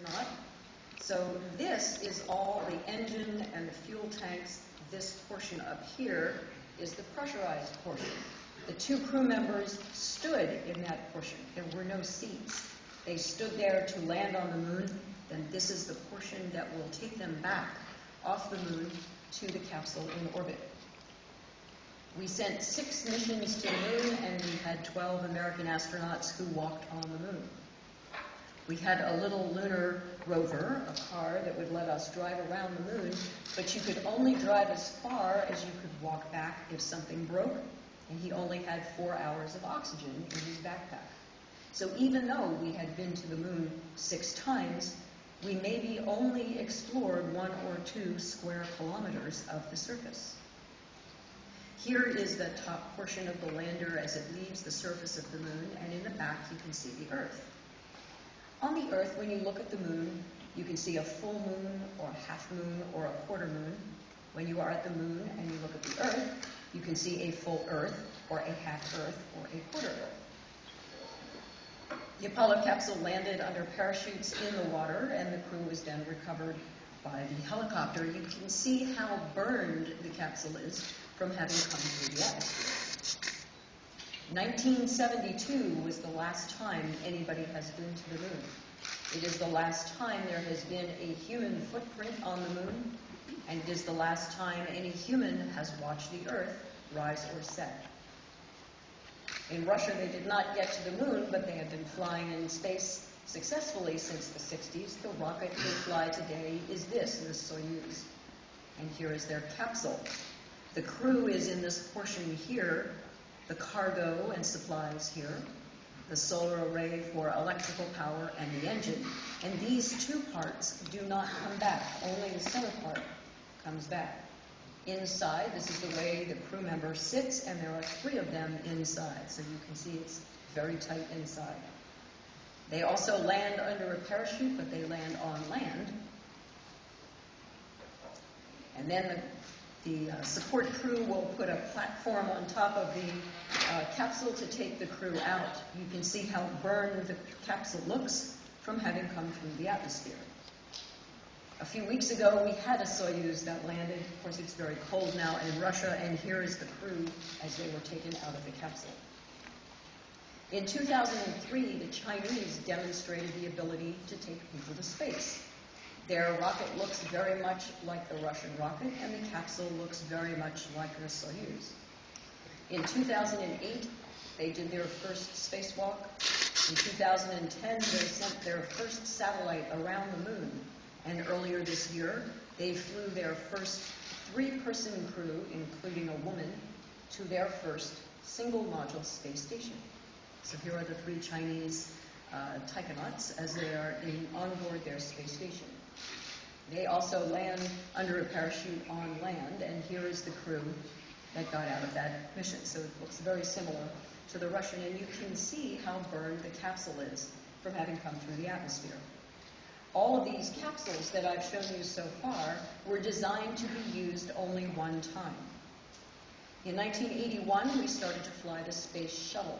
Not. So this is all the engine and the fuel tanks. This portion up here is the pressurized portion. The two crew members stood in that portion. There were no seats. They stood there to land on the moon. Then this is the portion that will take them back off the moon to the capsule in orbit. We sent 6 missions to the moon, and we had 12 American astronauts who walked on the moon. We had a little lunar rover, a car that would let us drive around the moon, but you could only drive as far as you could walk back if something broke, and he only had 4 hours of oxygen in his backpack. So even though we had been to the moon 6 times, we maybe only explored 1 or 2 square kilometers of the surface. Here is the top portion of the lander as it leaves the surface of the moon, and in the back you can see the Earth. On the Earth, when you look at the moon, you can see a full moon or a half moon or a quarter moon. When you are at the moon and you look at the Earth, you can see a full Earth or a half Earth or a quarter Earth. The Apollo capsule landed under parachutes in the water, and the crew was then recovered by the helicopter. You can see how burned the capsule is from having come through the atmosphere. 1972 was the last time anybody has been to the moon. It is the last time there has been a human footprint on the moon, and it is the last time any human has watched the Earth rise or set. In Russia, they did not get to the moon, but they have been flying in space successfully since the 60s. The rocket they fly today is the Soyuz. And here is their capsule. The crew is in this portion here, the cargo and supplies here, the solar array for electrical power, and the engine. And these 2 parts do not come back. Only the center part comes back. Inside, this is the way the crew member sits, and there are 3 of them inside. So you can see it's very tight inside. They also land under a parachute, but they land on land. And then the support crew will put a platform on top of the capsule to take the crew out. You can see how burned the capsule looks from having come through the atmosphere. A few weeks ago, we had a Soyuz that landed. Of course, it's very cold now in Russia, and here is the crew as they were taken out of the capsule. In 2003, the Chinese demonstrated the ability to take people to space. Their rocket looks very much like the Russian rocket, and the capsule looks very much like the Soyuz. In 2008, they did their first spacewalk. In 2010, they sent their first satellite around the moon. And earlier this year, they flew their first 3-person crew, including a woman, to their first single-module space station. So here are the 3 Chinese taikonauts as they are on board their space station. They also land under a parachute on land, and here is the crew that got out of that mission. So it looks very similar to the Russian, and you can see how burned the capsule is from having come through the atmosphere. All of these capsules that I've shown you so far were designed to be used only 1 time. In 1981, we started to fly the space shuttle.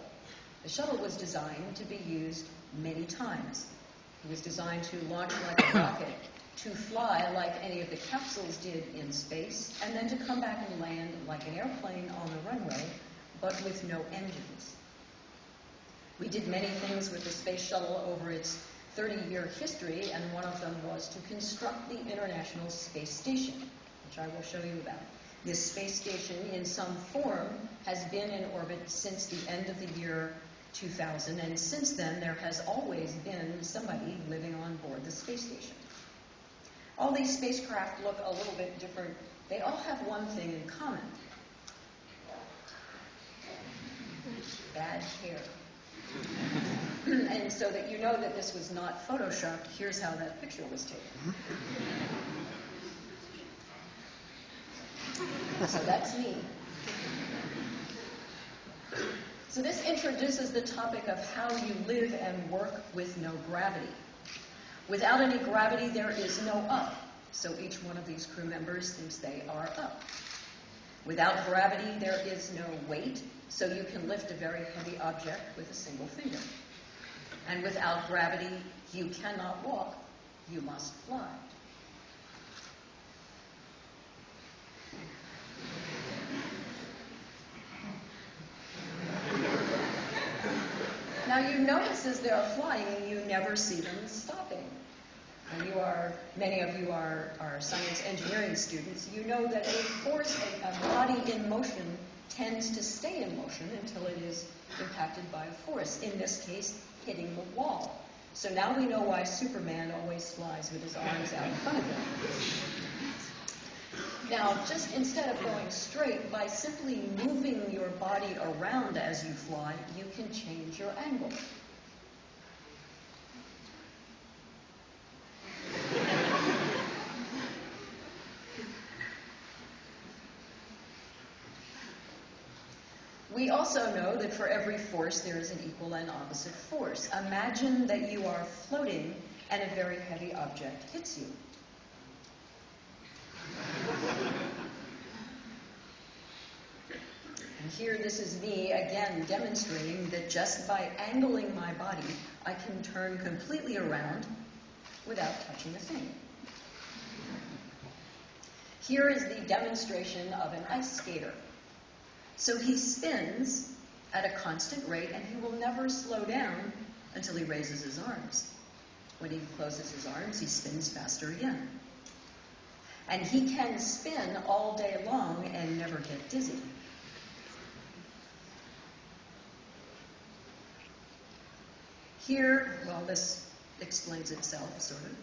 The shuttle was designed to be used many times. It was designed to launch like a rocket, to fly like any of the capsules did in space, and then to come back and land like an airplane on the runway, but with no engines. We did many things with the space shuttle over its 30-year history, and one of them was to construct the International Space Station, which I will show you about. This space station, in some form, has been in orbit since the end of the year 2000, and since then there has always been somebody living on board the space station. All these spacecraft look a little bit different. They all have one thing in common: bad hair. And so that you know that this was not photoshopped, here's how that picture was taken. So that's me. So this introduces the topic of how you live and work with no gravity. Without any gravity, there is no up. So each one of these crew members thinks they are up. Without gravity, there is no weight, so you can lift a very heavy object with a single finger. And without gravity, you cannot walk you must fly. Now you notice as they're flying, you never see them stopping. And many of you are science engineering students. You know that a force, a body in motion, tends to stay in motion until it is impacted by a force, in this case, hitting the wall. So now we know why Superman always flies with his arms out in front of him. Now, just instead of going straight, by simply moving your body around as you fly, you can change your angle. We also know that for every force there is an equal and opposite force. Imagine that you are floating and a very heavy object hits you. And here this is me again demonstrating that just by angling my body, I can turn completely around without touching a thing. Here is the demonstration of an ice skater. So he spins at a constant rate, and he will never slow down until he raises his arms. When he closes his arms, he spins faster again. And he can spin all day long and never get dizzy. Here, well, this explains itself, sort of.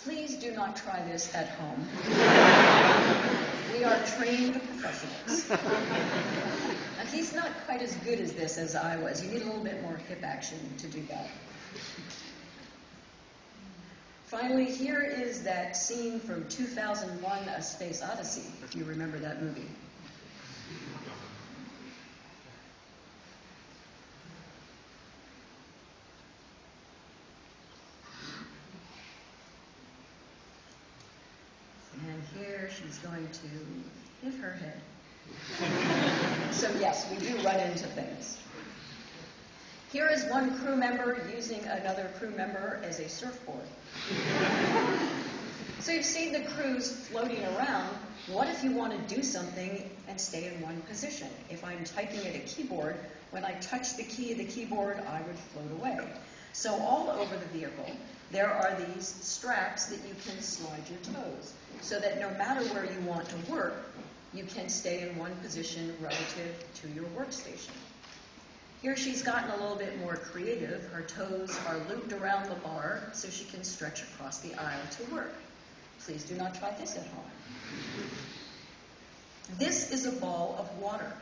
Please do not try this at home. We are trained professionals. Now, he's not quite as good as this as I was. You need a little bit more hip action to do that. Finally, here is that scene from 2001, A Space Odyssey, if you remember that movie. And here she's going to hit her head. So yes, we do run into things. Here is one crew member using another crew member as a surfboard. So you've seen the crews floating around. What if you want to do something and stay in one position? If I'm typing at a keyboard, when I touch the key of the keyboard, I would float away. So all over the vehicle, there are these straps that you can slide your toes, so that no matter where you want to work, you can stay in one position relative to your workstation. Here she's gotten a little bit more creative. Her toes are looped around the bar so she can stretch across the aisle to work. Please do not try this at home. This is a ball of water.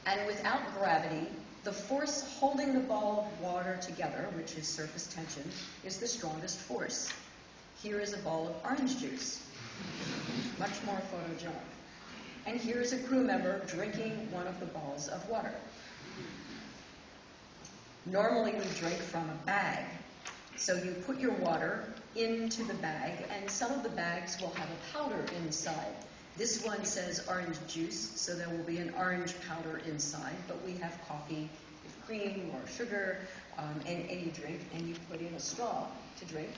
And without gravity, the force holding the ball of water together, which is surface tension, is the strongest force. Here is a ball of orange juice, much more photogenic. And here is a crew member drinking one of the balls of water. Normally we drink from a bag. So you put your water into the bag, and some of the bags will have a powder inside. This one says orange juice, so there will be an orange powder inside, but we have coffee with cream or sugar, and any drink, and you put in a straw to drink.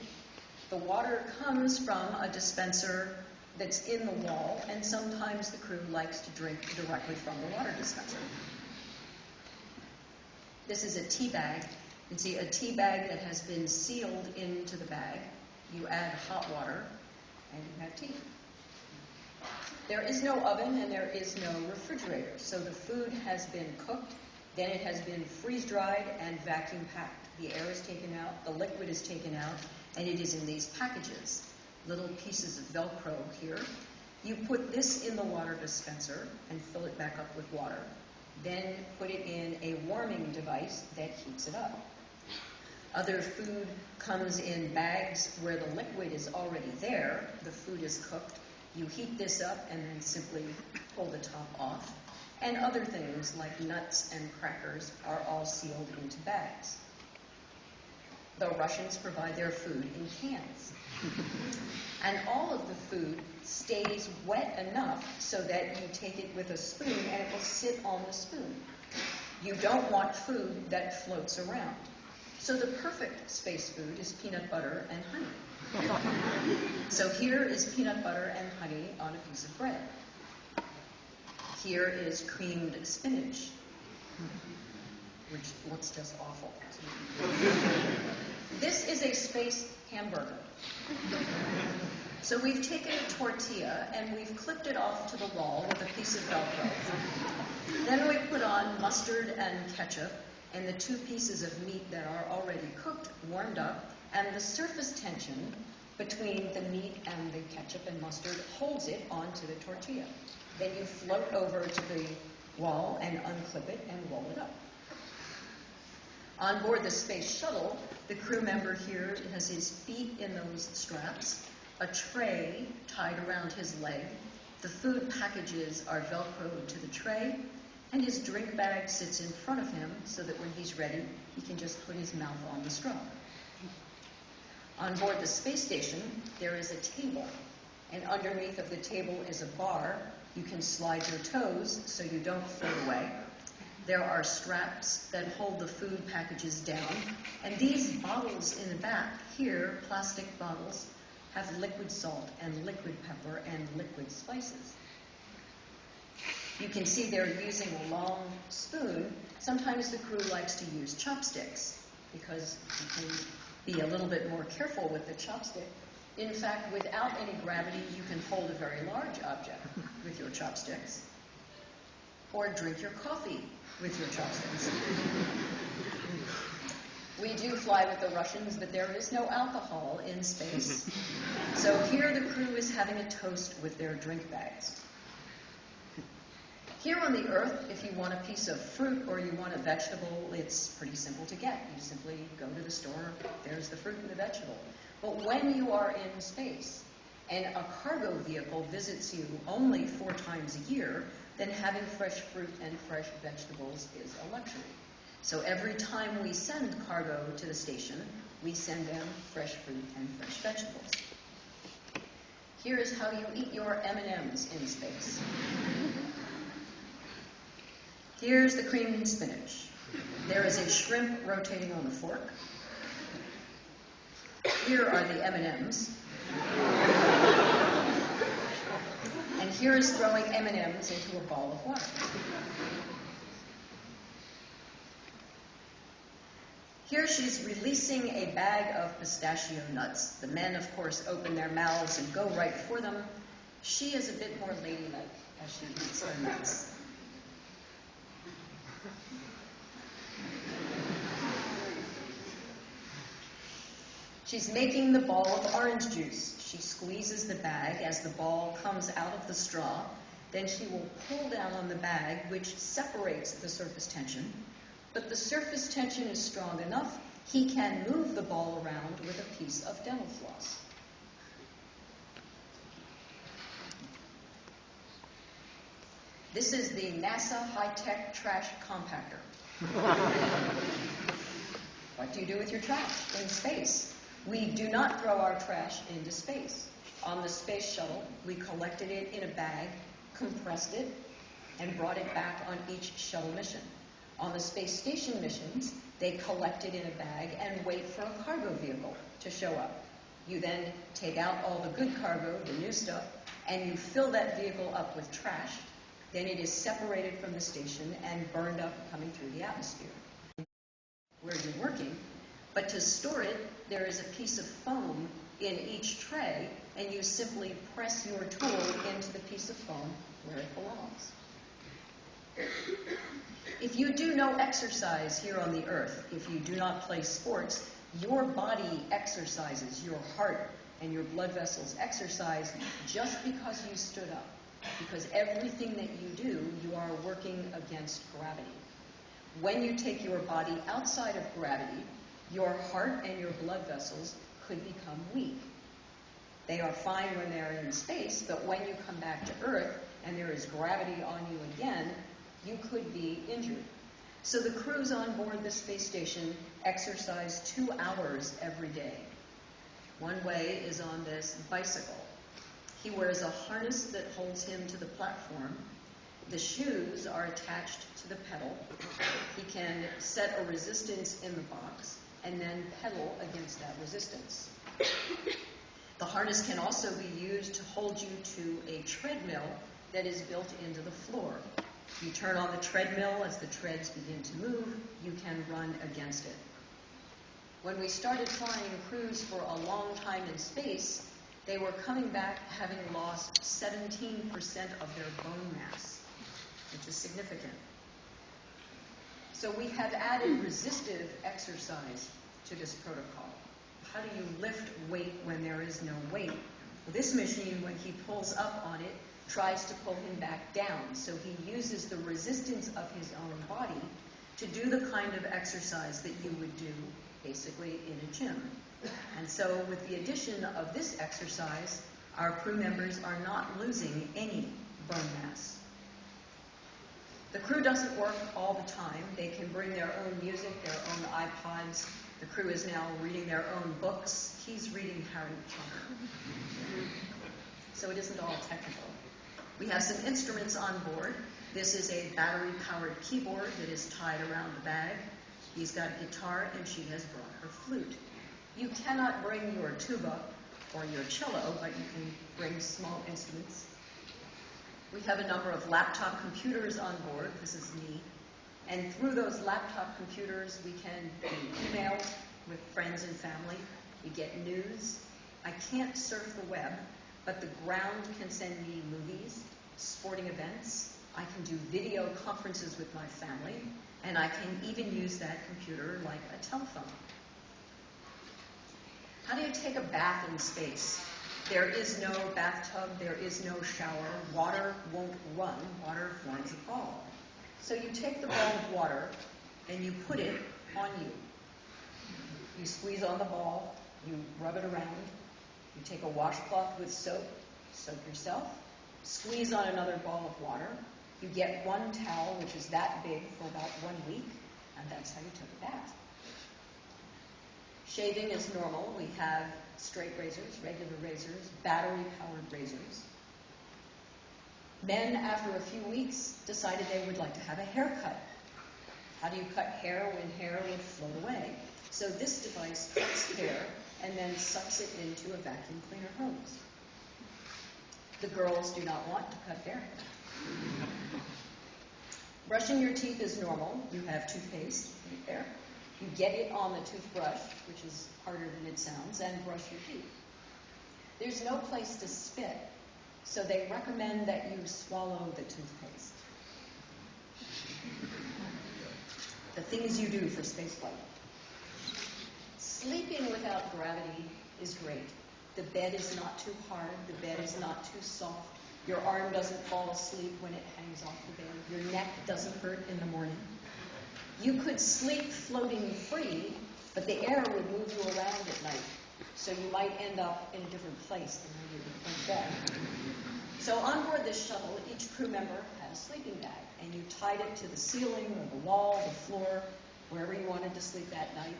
The water comes from a dispenser that's in the wall, and sometimes the crew likes to drink directly from the water dispenser. This is a tea bag. You can see a tea bag that has been sealed into the bag. You add hot water, and you have tea. There is no oven and there is no refrigerator, so the food has been cooked, then it has been freeze-dried and vacuum packed. The air is taken out, the liquid is taken out, and it is in these packages, little pieces of Velcro here. You put this in the water dispenser and fill it back up with water. Then put it in a warming device that heats it up. Other food comes in bags where the liquid is already there. The food is cooked. You heat this up and then simply pull the top off. And other things like nuts and crackers are all sealed into bags. The Russians provide their food in cans. And all of the food stays wet enough so that you take it with a spoon and it will sit on the spoon. You don't want food that floats around. So the perfect space food is peanut butter and honey. So here is peanut butter and honey on a piece of bread. Here is creamed spinach, which looks just awful. This is a space hamburger. So we've taken a tortilla and we've clipped it off to the wall with a piece of Velcro. Then we put on mustard and ketchup and the 2 pieces of meat that are already cooked, warmed up, and the surface tension between the meat and the ketchup and mustard holds it onto the tortilla. Then you float over to the wall and unclip it and roll it up. On board the space shuttle, the crew member here has his feet in those straps, a tray tied around his leg, the food packages are Velcroed to the tray, and his drink bag sits in front of him so that when he's ready, he can just put his mouth on the straw. On board the space station, there is a table, and underneath of the table is a bar. You can slide your toes so you don't float away. There are straps that hold the food packages down, and these bottles in the back here, plastic bottles, have liquid salt and liquid pepper and liquid spices. You can see they're using a long spoon. Sometimes the crew likes to use chopsticks because you can be a little bit more careful with the chopstick. In fact, without any gravity, you can hold a very large object with your chopsticks, or drink your coffee with your chopsticks. We do fly with the Russians, but there is no alcohol in space. So here the crew is having a toast with their drink bags. Here on the Earth, if you want a piece of fruit or you want a vegetable, it's pretty simple to get. You simply go to the store, there's the fruit and the vegetable. But when you are in space and a cargo vehicle visits you only 4 times a year, then having fresh fruit and fresh vegetables is a luxury. So every time we send cargo to the station, we send them fresh fruit and fresh vegetables. Here is how you eat your M&Ms in space. Here's the creamed spinach. There is a shrimp rotating on the fork. Here are the M&Ms. And here is throwing M&Ms into a ball of water. Here she's releasing a bag of pistachio nuts. The men, of course, open their mouths and go right for them. She is a bit more ladylike as she eats her nuts. She's making the ball of orange juice. She squeezes the bag as the ball comes out of the straw. Then she will pull down on the bag, which separates the surface tension. But the surface tension is strong enough, he can move the ball around with a piece of dental floss. This is the NASA high-tech trash compactor. What do you do with your trash in space? We do not throw our trash into space. On the space shuttle, we collected it in a bag, compressed it, and brought it back on each shuttle mission. On the space station missions, they collect it in a bag and wait for a cargo vehicle to show up. You then take out all the good cargo, the new stuff, and you fill that vehicle up with trash. Then it is separated from the station and burned up coming through the atmosphere. Where you're working, but to store it, there is a piece of foam in each tray, and you simply press your tool into the piece of foam where it belongs. If you do no exercise here on the Earth, if you do not play sports, your body exercises, your heart and your blood vessels exercise just because you stood up. Because everything that you do, you are working against gravity. When you take your body outside of gravity, your heart and your blood vessels could become weak. They are fine when they're in space, but when you come back to Earth and there is gravity on you again, you could be injured. So the crews on board the space station exercise 2 hours every day. One way is on this bicycle. He wears a harness that holds him to the platform. The shoes are attached to the pedal. He can set a resistance in the box and then pedal against that resistance. The harness can also be used to hold you to a treadmill that is built into the floor. You turn on the treadmill as the treads begin to move, you can run against it. When we started flying crews for a long time in space, they were coming back having lost 17% of their bone mass, which is significant. So we have added resistive exercise to this protocol. How do you lift weight when there is no weight? Well, this machine, when he pulls up on it, tries to pull him back down. So he uses the resistance of his own body to do the kind of exercise that you would do basically in a gym. And so with the addition of this exercise, our crew members are not losing any bone mass. The crew doesn't work all the time. They can bring their own music, their own iPods. The crew is now reading their own books. He's reading Harry Potter. So it isn't all technical. We have some instruments on board. This is a battery-powered keyboard that is tied around the bag. He's got a guitar, and she has brought her flute. You cannot bring your tuba or your cello, but you can bring small instruments. We have a number of laptop computers on board. This is me. And through those laptop computers, we can do emails with friends and family. We get news. I can't surf the web, but the ground can send me movies, sporting events. I can do video conferences with my family, and I can even use that computer like a telephone. How do you take a bath in space? There is no bathtub, there is no shower. Water won't run, water forms a ball. So you take the ball of water and you put it on you. You squeeze on the ball, you rub it around, you take a washcloth with soap, soap yourself, squeeze on another ball of water, you get one towel which is that big for about 1 week, and that's how you took a bath. Shaving is normal. We have straight razors, regular razors, battery-powered razors. Men, after a few weeks, decided they would like to have a haircut. How do you cut hair when hair would float away? So this device cuts hair and then sucks it into a vacuum cleaner hose. The girls do not want to cut their hair. Brushing your teeth is normal. You have toothpaste right there. You get it on the toothbrush, which is harder than it sounds, and brush your teeth. There's no place to spit, so they recommend that you swallow the toothpaste. The things you do for spaceflight. Sleeping without gravity is great. The bed is not too hard. The bed is not too soft. Your arm doesn't fall asleep when it hangs off the bed. Your neck doesn't hurt in the morning. You could sleep floating free, but the air would move you around at night. So you might end up in a different place than where you went bed. So on board this shuttle, each crew member had a sleeping bag, and you tied it to the ceiling or the wall, the floor, wherever you wanted to sleep that night.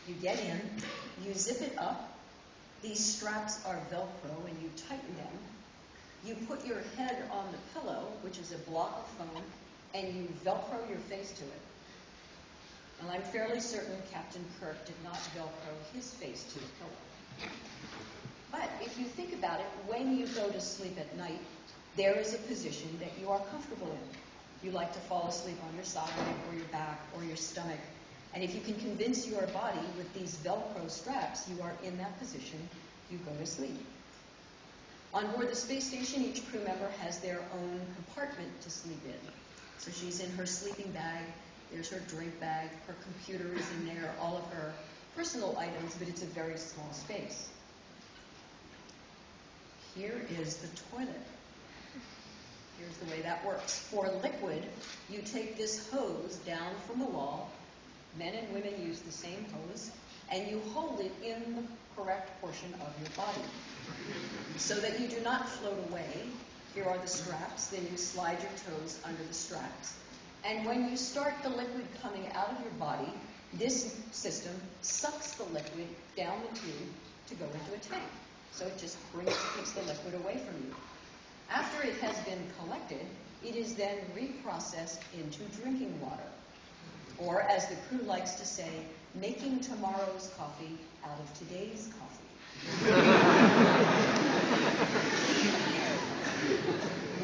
You get in, you zip it up. These straps are Velcro, and you tighten them. You put your head on the pillow, which is a block of foam, and you Velcro your face to it. Well, I'm fairly certain Captain Kirk did not Velcro his face to the pillow. But if you think about it, when you go to sleep at night, there is a position that you are comfortable in. You like to fall asleep on your side or your back or your stomach. And if you can convince your body with these Velcro straps you are in that position, you go to sleep. On board the space station, each crew member has their own compartment to sleep in. So she's in her sleeping bag. There's her drink bag, her computer is in there, all of her personal items, but it's a very small space. Here is the toilet. Here's the way that works. For liquid, you take this hose down from the wall. Men and women use the same hose, and you hold it in the correct portion of your body so that you do not float away. Here are the straps. Then you slide your toes under the straps. And when you start the liquid coming out of your body, this system sucks the liquid down the tube to go into a tank. So it just takes the liquid away from you. After it has been collected, It is then reprocessed into drinking water, or as the crew likes to say, making tomorrow's coffee out of today's coffee.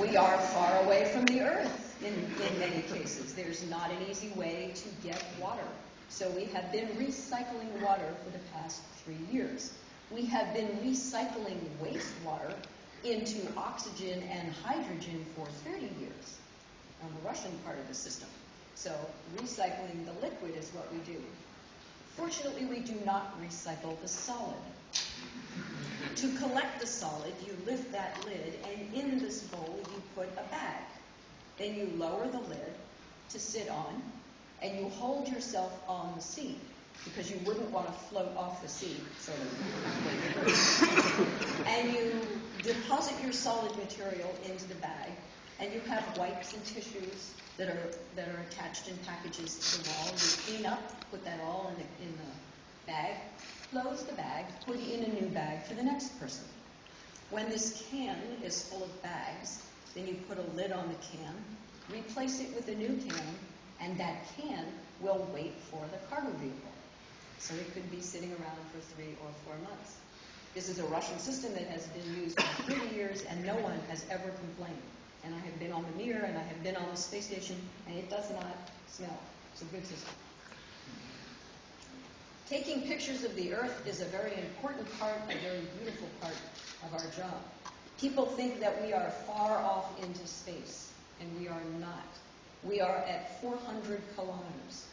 We are far away from the earth in many cases. There's not an easy way to get water. So we have been recycling water for the past 3 years. We have been recycling wastewater into oxygen and hydrogen for 30 years on the Russian part of the system. So recycling the liquid is what we do. Fortunately, we do not recycle the solid. To collect the solid, you lift that lid, and in this bowl you put a bag. Then you lower the lid to sit on, and you hold yourself on the seat, because you wouldn't want to float off the seat. And you deposit your solid material into the bag, and you have wipes and tissues that are attached in packages to the wall. You clean up, put that all in the bag, close the bag, put in a new bag for the next person. When this can is full of bags, then you put a lid on the can, replace it with a new can, and that can will wait for the cargo vehicle. So it could be sitting around for 3 or 4 months. This is a Russian system that has been used for 30 years, and no one has ever complained. And I have been on the Mir, and I have been on the space station, and it does not smell. It's a good system. Taking pictures of the Earth is a very important part, a very beautiful part of our job. People think that we are far off into space, and we are not. We are at 400 kilometers.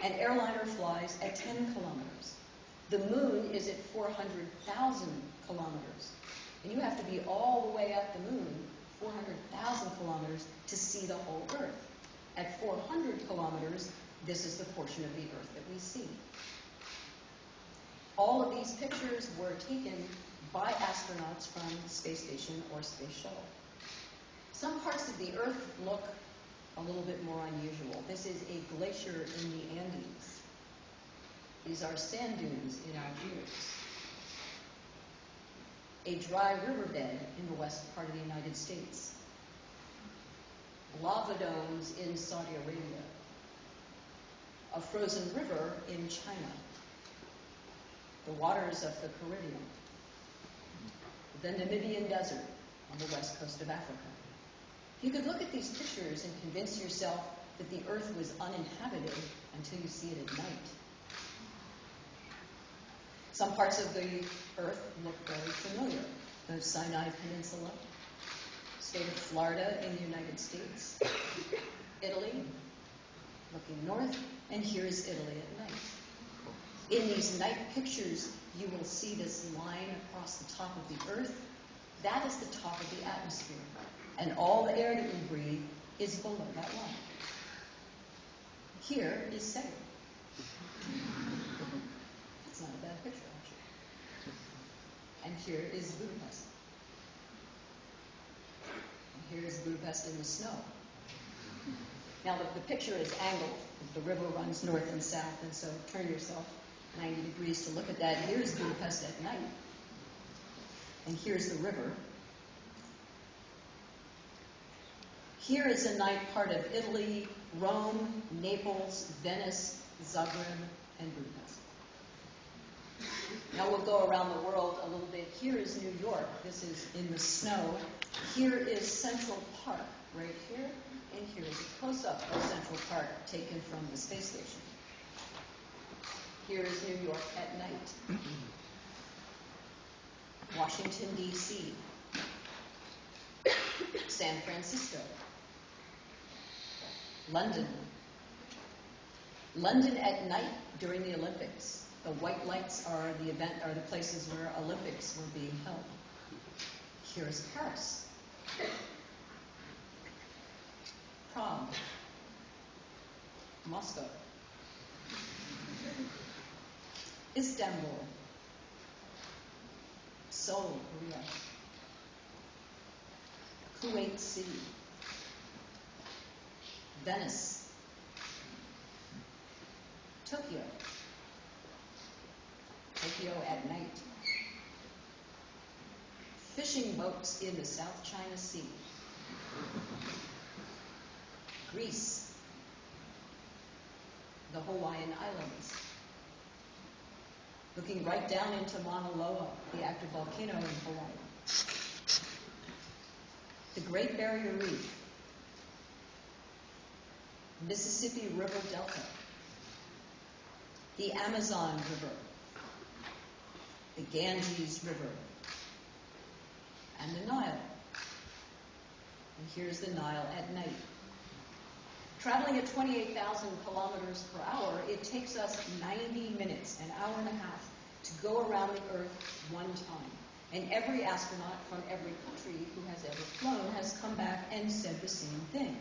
An airliner flies at 10 kilometers. The moon is at 400,000 kilometers. And you have to be all the way up the moon, 400,000 kilometers, to see the whole Earth. At 400 kilometers, this is the portion of the Earth that we see. All of these pictures were taken by astronauts from the space station or space shuttle. Some parts of the Earth look a little bit more unusual. This is a glacier in the Andes. These are sand dunes in Algiers. A dry riverbed in the west part of the United States. Lava domes in Saudi Arabia. A frozen river in China. The waters of the Caribbean. The Namibian desert on the west coast of Africa. You could look at these pictures and convince yourself that the Earth was uninhabited until you see it at night. Some parts of the Earth look very familiar. The Sinai Peninsula, state of Florida in the United States, Italy, looking north, and here's Italy at night. In these night pictures, you will see this line across the top of the Earth. That is the top of the atmosphere. And all the air that we breathe is below that line. Here is Seoul. It's not a bad picture, actually. And here is Budapest. And here is Budapest in the snow. Now, the picture is angled. The river runs north and south, and so turn yourself 90 degrees to look at that. Here's Budapest at night. And here's the river. Here is a night part of Italy, Rome, Naples, Venice, Zagreb, and Budapest. Now we'll go around the world a little bit. Here is New York. This is in the snow. Here is Central Park, right here. And here is a close-up of Central Park taken from the space station. Here is New York at night. Washington, D.C. San Francisco. London. London at night during the Olympics. The white lights are the places where Olympics were being held. Here's Paris. Prague. Moscow. Istanbul. Seoul, Korea. Kuwait City. Venice. Tokyo. Tokyo at night. Fishing boats in the South China Sea. Greece, the Hawaiian Islands, looking right down into Mauna Loa, the active volcano in Hawaii, the Great Barrier Reef, Mississippi River Delta, the Amazon River, the Ganges River, and the Nile. And here's the Nile at night. Traveling at 28,000 kilometers per hour, it takes us 90 minutes, an hour and a half, to go around the Earth one time. And every astronaut from every country who has ever flown has come back and said the same thing.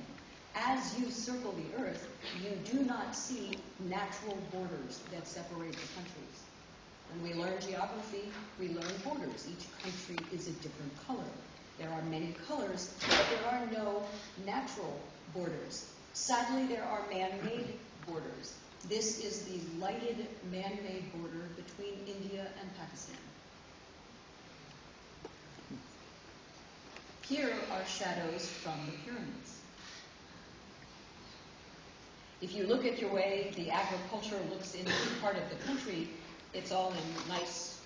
As you circle the Earth, you do not see natural borders that separate the countries. When we learn geography, we learn borders. Each country is a different color. There are many colors, but there are no natural borders. Sadly, there are man-made borders. This is the lighted man-made border between India and Pakistan. Here are shadows from the pyramids. If you look at your way the agriculture looks in part of the country, it's all in nice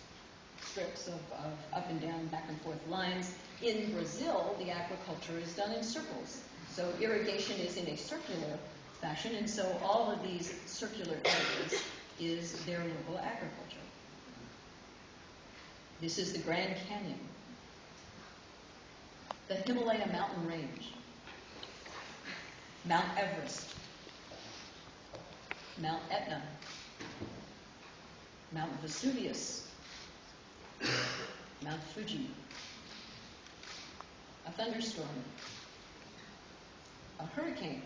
strips of up and down, back and forth lines. In Brazil, the agriculture is done in circles. So irrigation is in a circular fashion, and so all of these circular areas is their local agriculture. This is the Grand Canyon, the Himalaya mountain range, Mount Everest, Mount Etna, Mount Vesuvius, Mount Fuji, a thunderstorm, a hurricane.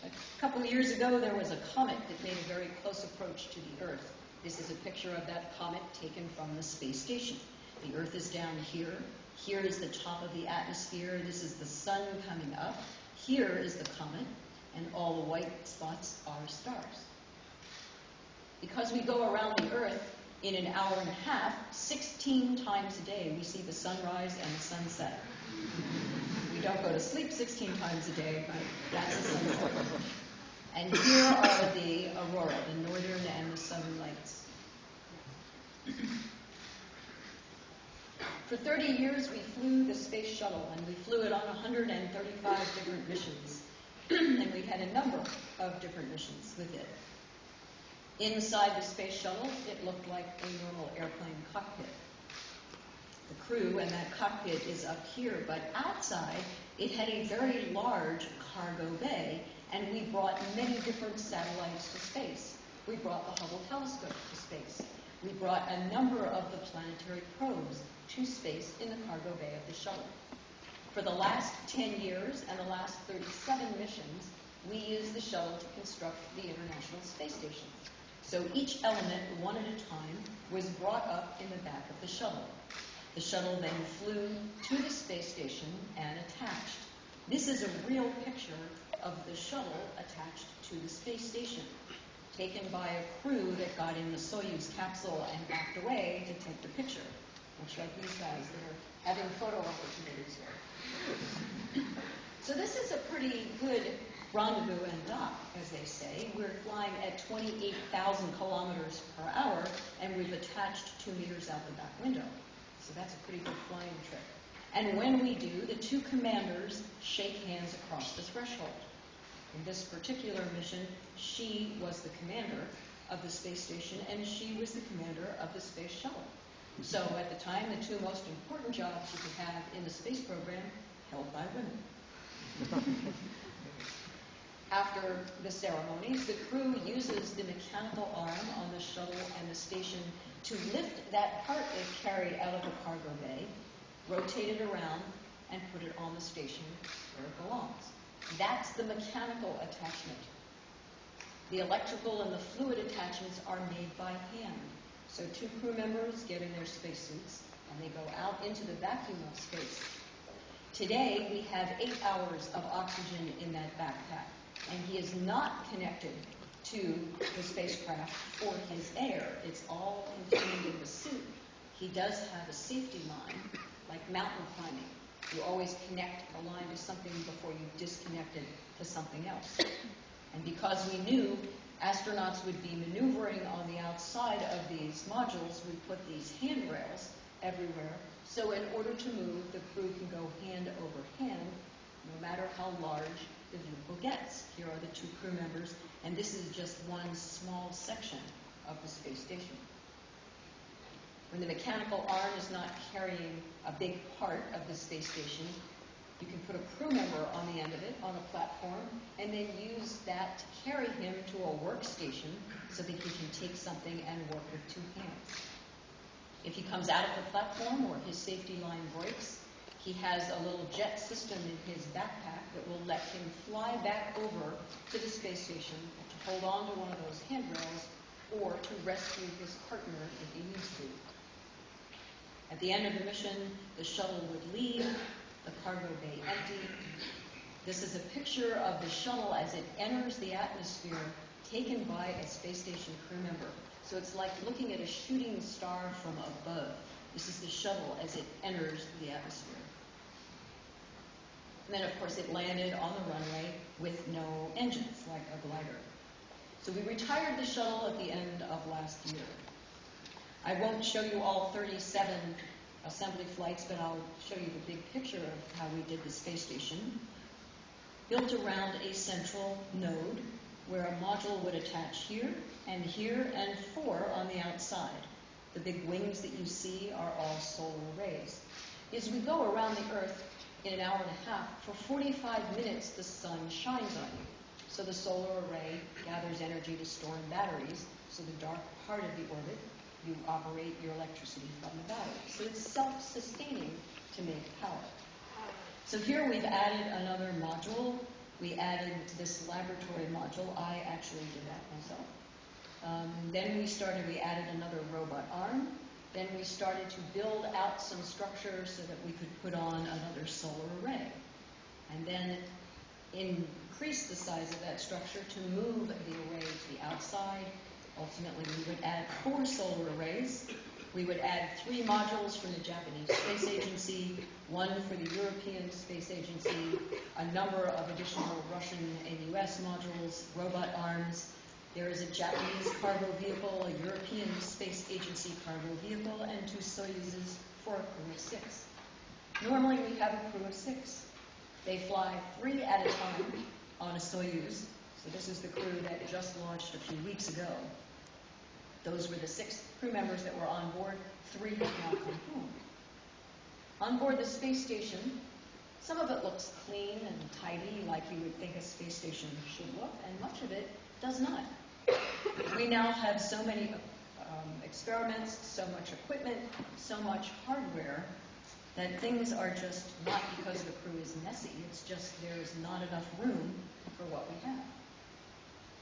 A couple of years ago, there was a comet that made a very close approach to the Earth. This is a picture of that comet taken from the space station. The Earth is down here. Here is the top of the atmosphere. This is the sun coming up. Here is the comet, and all the white spots are stars. Because we go around the Earth in an hour and a half, 16 times a day, we see the sunrise and the sunset. We don't go to sleep 16 times a day, but that's a sunset. And here are the aurora, the northern and the southern lights. For 30 years, we flew the space shuttle, and we flew it on 135 different missions. And we had a number of different missions with it. Inside the space shuttle, it looked like a normal airplane cockpit. The crew and that cockpit is up here, but outside, it had a very large cargo bay, and we brought many different satellites to space. We brought the Hubble telescope to space. We brought a number of the planetary probes to space in the cargo bay of the shuttle. For the last 10 years and the last 37 missions, we used the shuttle to construct the International Space Station. So each element, one at a time, was brought up in the back of the shuttle. The shuttle then flew to the space station and attached. This is a real picture of the shuttle attached to the space station, taken by a crew that got in the Soyuz capsule and backed away to take the picture. Much like these guys, they're having photo opportunities here. So this is a pretty good rendezvous and dock, as they say. We're flying at 28,000 kilometers per hour, and we've attached 2 meters out the back window. So that's a pretty good flying trick. And when we do, the two commanders shake hands across the threshold. In this particular mission, she was the commander of the space station, and she was the commander of the space shuttle. So at the time, the two most important jobs you could have in the space program held by women. After the ceremonies, the crew uses the mechanical arm on the shuttle and the station to lift that part they carry out of the cargo bay, rotate it around, and put it on the station where it belongs. That's the mechanical attachment. The electrical and the fluid attachments are made by hand. So 2 crew members get in their spacesuits, and they go out into the vacuum of space. Today, we have 8 hours of oxygen in that backpack, and he is not connected to the spacecraft for his air. It's all contained in the suit. He does have a safety line, like mountain climbing. You always connect the line to something before you disconnect it to something else. And because we knew astronauts would be maneuvering on the outside of these modules, we put these handrails everywhere. So in order to move, the crew can go hand over hand, no matter how large the vehicle gets. Here are the two crew members, and this is just one small section of the space station. When the mechanical arm is not carrying a big part of the space station, you can put a crew member on the end of it, on a platform, and then use that to carry him to a workstation so that he can take something and work with two hands. If he comes out of the platform or his safety line breaks, he has a little jet system in his backpack that will let him fly back over to the space station to hold on to one of those handrails or to rescue his partner if he needs to. At the end of the mission, the shuttle would leave, the cargo bay empty. This is a picture of the shuttle as it enters the atmosphere, taken by a space station crew member. So it's like looking at a shooting star from above. This is the shuttle as it enters the atmosphere. And then, of course, it landed on the runway with no engines, like a glider. So we retired the shuttle at the end of last year. I won't show you all 37 assembly flights, but I'll show you the big picture of how we did the space station. Built around a central node where a module would attach here, and 4 on the outside. The big wings that you see are all solar arrays. As we go around the Earth in an hour and a half, for 45 minutes the sun shines on you. So the solar array gathers energy to store in batteries, so the dark part of the orbit, you operate your electricity from the battery. So it's self-sustaining to make power. So here we've added another module. We added this laboratory module. I actually did that myself. Then we added another robot arm. Then we started to build out some structures so that we could put on another solar array. And then increase the size of that structure to move the array to the outside. Ultimately, we would add 4 solar arrays. We would add 3 modules from the Japanese Space Agency, 1 for the European Space Agency, a number of additional Russian and US modules, robot arms. There is a Japanese cargo vehicle, a European Space Agency cargo vehicle, and 2 Soyuzes for a crew of 6. Normally, we have a crew of 6. They fly 3 at a time on a Soyuz. So this is the crew that just launched a few weeks ago. Those were the 6 crew members that were on board. 3 have now come home. On board the space station, some of it looks clean and tidy, like you would think a space station should look, and much of it does not. We now have so many experiments, so much equipment, so much hardware, that things are just not because the crew is messy, it's just there's not enough room for what we have.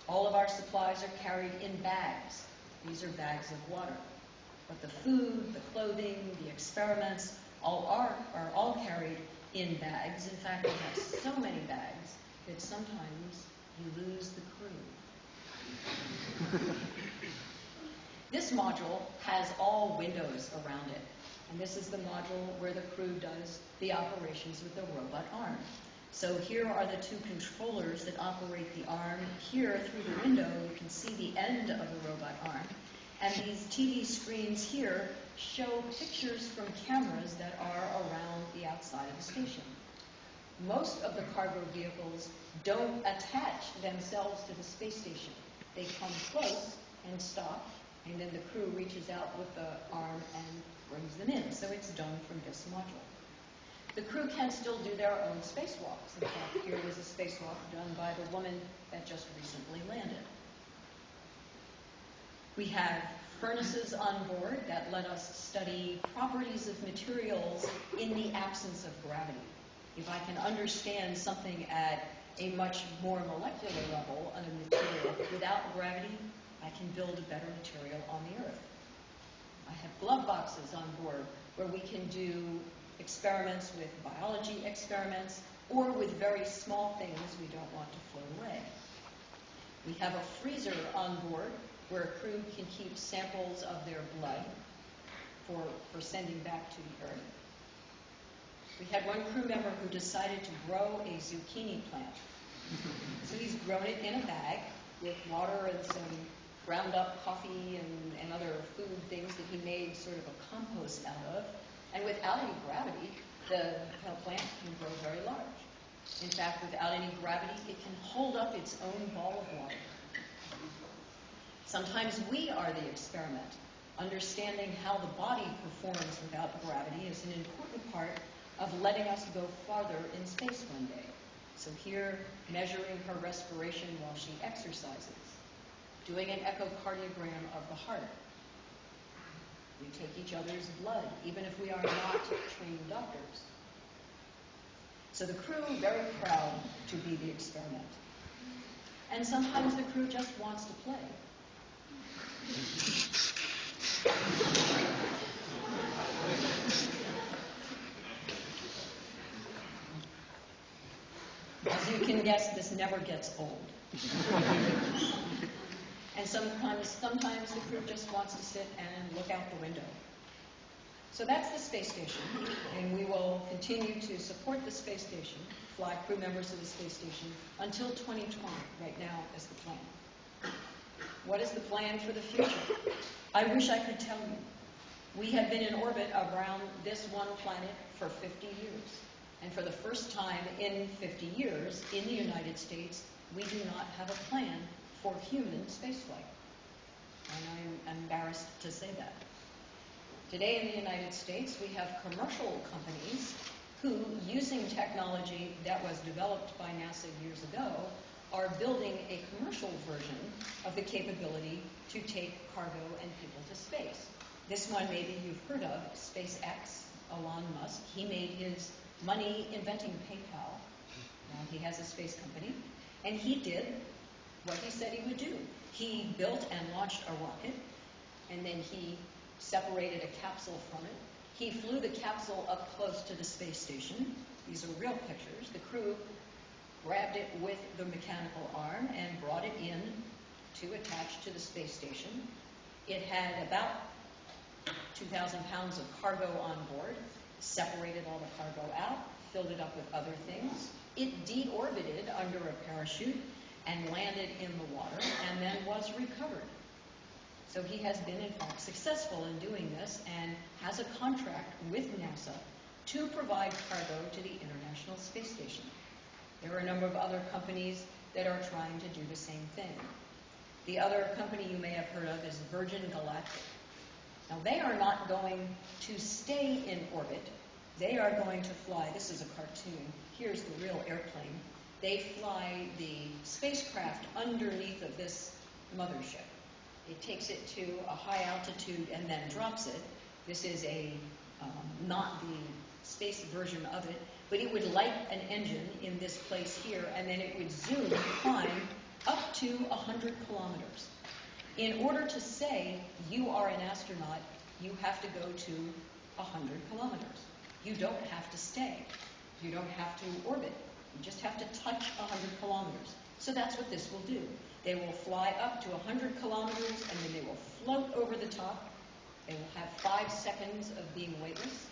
All of our supplies are carried in bags. These are bags of water. But the food, the clothing, the experiments are all carried in bags. In fact, we have so many bags that sometimes you lose the crew. This module has all windows around it. And this is the module where the crew does the operations with the robot arm. So here are the 2 controllers that operate the arm. Here, through the window, you can see the end of the robot arm. And these TV screens here show pictures from cameras that are around the outside of the station. Most of the cargo vehicles don't attach themselves to the space station. They come close and stop, and then the crew reaches out with the arm and brings them in. So it's done from this module. The crew can still do their own spacewalks. In fact, here was a spacewalk done by the woman that just recently landed. We have furnaces on board that let us study properties of materials in the absence of gravity. If I can understand something at a much more molecular level on a material without gravity, I can build a better material on the Earth. I have glove boxes on board where we can do experiments with biology experiments or with very small things we don't want to float away. We have a freezer on board where a crew can keep samples of their blood for sending back to the Earth. We had one crew member who decided to grow a zucchini plant. So he's grown it in a bag with water and some ground up coffee and other food things that he made sort of a compost out of. And without any gravity, the plant can grow very large. In fact, without any gravity, it can hold up its own ball of water. Sometimes we are the experiment. Understanding how the body performs without gravity is an important part of letting us go farther in space one day. So here, measuring her respiration while she exercises, doing an echocardiogram of the heart. We take each other's blood, even if we are not trained doctors. So the crew, very proud to be the experiment. And sometimes the crew just wants to play. As you can guess, this never gets old. And sometimes the crew just wants to sit and look out the window. So that's the space station, and we will continue to support the space station, fly crew members to the space station, until 2020, right now is the plan. What is the plan for the future? I wish I could tell you. We have been in orbit around this one planet for 50 years. And for the first time in 50 years, in the United States, we do not have a plan for human spaceflight. And I'm embarrassed to say that. Today in the United States, we have commercial companies who, using technology that was developed by NASA years ago, are building a commercial version of the capability to take cargo and people to space. This one maybe you've heard of, SpaceX, Elon Musk. He made his money inventing PayPal. Now he has a space company. And he did what he said he would do. He built and launched a rocket, and then he separated a capsule from it. He flew the capsule up close to the space station. These are real pictures. The crew grabbed it with the mechanical arm and brought it in to attach to the space station. It had about 2,000 pounds of cargo on board, separated all the cargo out, filled it up with other things. It deorbited under a parachute and landed in the water and then was recovered. So he has been, in fact, successful in doing this and has a contract with NASA to provide cargo to the International Space Station. There are a number of other companies that are trying to do the same thing. The other company you may have heard of is Virgin Galactic. Now, they are not going to stay in orbit. They are going to fly. This is a cartoon. Here's the real airplane. They fly the spacecraft underneath of this mothership. It takes it to a high altitude and then drops it. This is not the space version of it, but it would light an engine in this place here, and then it would zoom and climb up to 100 kilometers. In order to say you are an astronaut, you have to go to 100 kilometers. You don't have to stay. You don't have to orbit. You just have to touch 100 kilometers. So that's what this will do. They will fly up to 100 kilometers, and then they will float over the top. They will have 5 seconds of being weightless,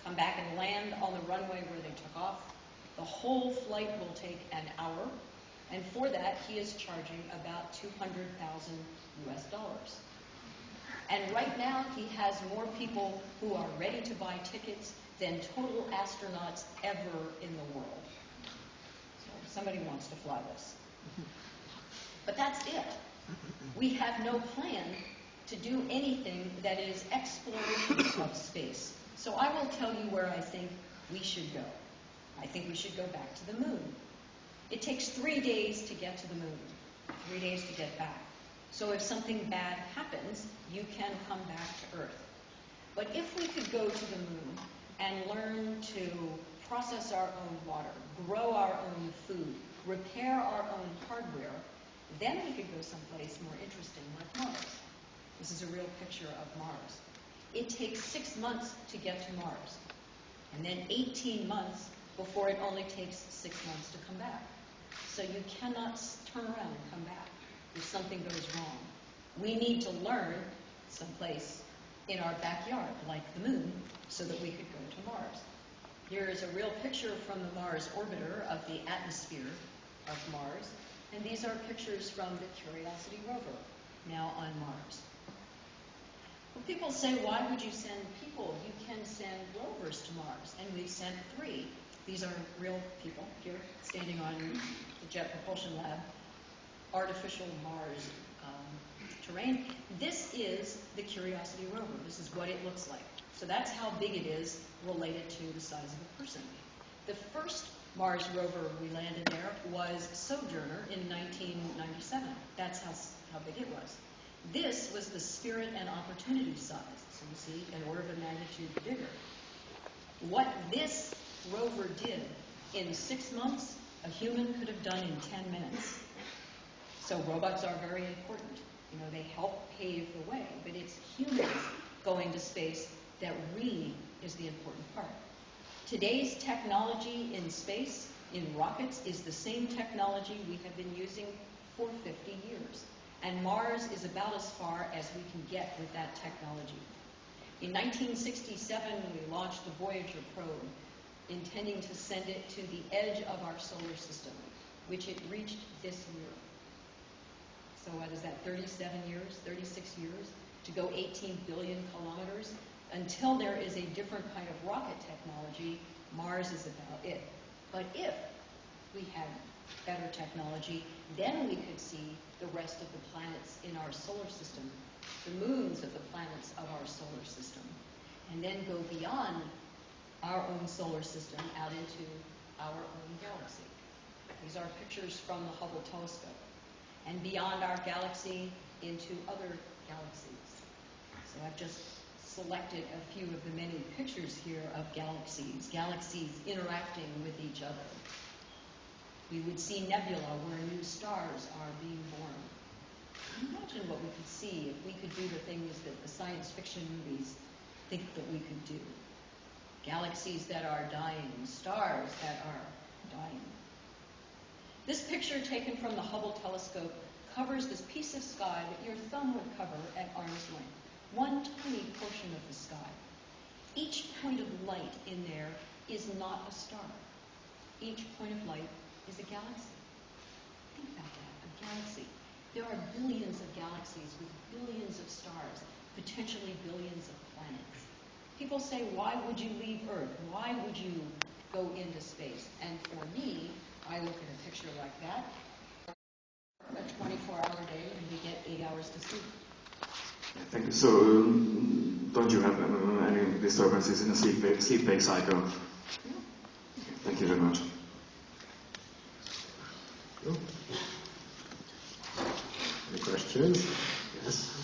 come back and land on the runway where they took off. The whole flight will take an hour, and for that, he is charging about $200,000 US. And right now, he has more people who are ready to buy tickets than total astronauts ever in the world. So somebody wants to fly this. But that's it. We have no plan to do anything that is exploration of space. So I will tell you where I think we should go. I think we should go back to the moon. It takes 3 days to get to the moon, 3 days to get back. So if something bad happens, you can come back to Earth. But if we could go to the moon and learn to process our own water, grow our own food, repair our own hardware, then we could go someplace more interesting like Mars. This is a real picture of Mars. It takes 6 months to get to Mars, and then 18 months before it only takes 6 months to come back. So you cannot turn around and come back if something goes wrong. We need to learn someplace in our backyard, like the moon, so that we could go to Mars. Here is a real picture from the Mars orbiter of the atmosphere of Mars. And these are pictures from the Curiosity rover, now on Mars. Well, people say, why would you send people? You can send rovers to Mars. And we've sent 3. These are real people here standing on the Jet Propulsion Lab, artificial Mars terrain. This is the Curiosity rover. This is what it looks like. So that's how big it is related to the size of a person. The first Mars rover we landed there was Sojourner in 1997. That's how big it was. This was the Spirit and Opportunity size. So you see, an order of magnitude bigger. What this rover did in 6 months, a human could have done in 10 minutes. So robots are very important. You know, they help pave the way, but it's humans going to space that really is the important part. Today's technology in space, in rockets, is the same technology we have been using for 50 years. And Mars is about as far as we can get with that technology. In 1967, we launched the Voyager probe, intending to send it to the edge of our solar system, which it reached this year. So what is that, 37 years, 36 years, to go 18 billion kilometers? Until there is a different kind of rocket technology, Mars is about it. But if we had better technology, then we could see the rest of the planets in our solar system, the moons of the planets of our solar system, and then go beyond our own solar system out into our own galaxy. These are pictures from the Hubble telescope, and beyond our galaxy into other galaxies. So I've just selected a few of the many pictures here of galaxies interacting with each other. We would see nebula where new stars are being born. Imagine what we could see if we could do the things that the science fiction movies think that we could do. Galaxies that are dying, stars that are dying. This picture taken from the Hubble telescope covers this piece of sky that your thumb would cover at arm's length. One tiny portion of the sky. Each point of light in there is not a star. Each point of light is a galaxy. Think about that, a galaxy. There are billions of galaxies with billions of stars, potentially billions of planets. People say, why would you leave Earth? Why would you go into space? And for me, I look at a picture like that, a 24-hour day, and we get 8 hours to sleep. Thank you. So, don't you have any disturbances in the sleep-wake cycle? No. Thank you very much. Any questions? Yes.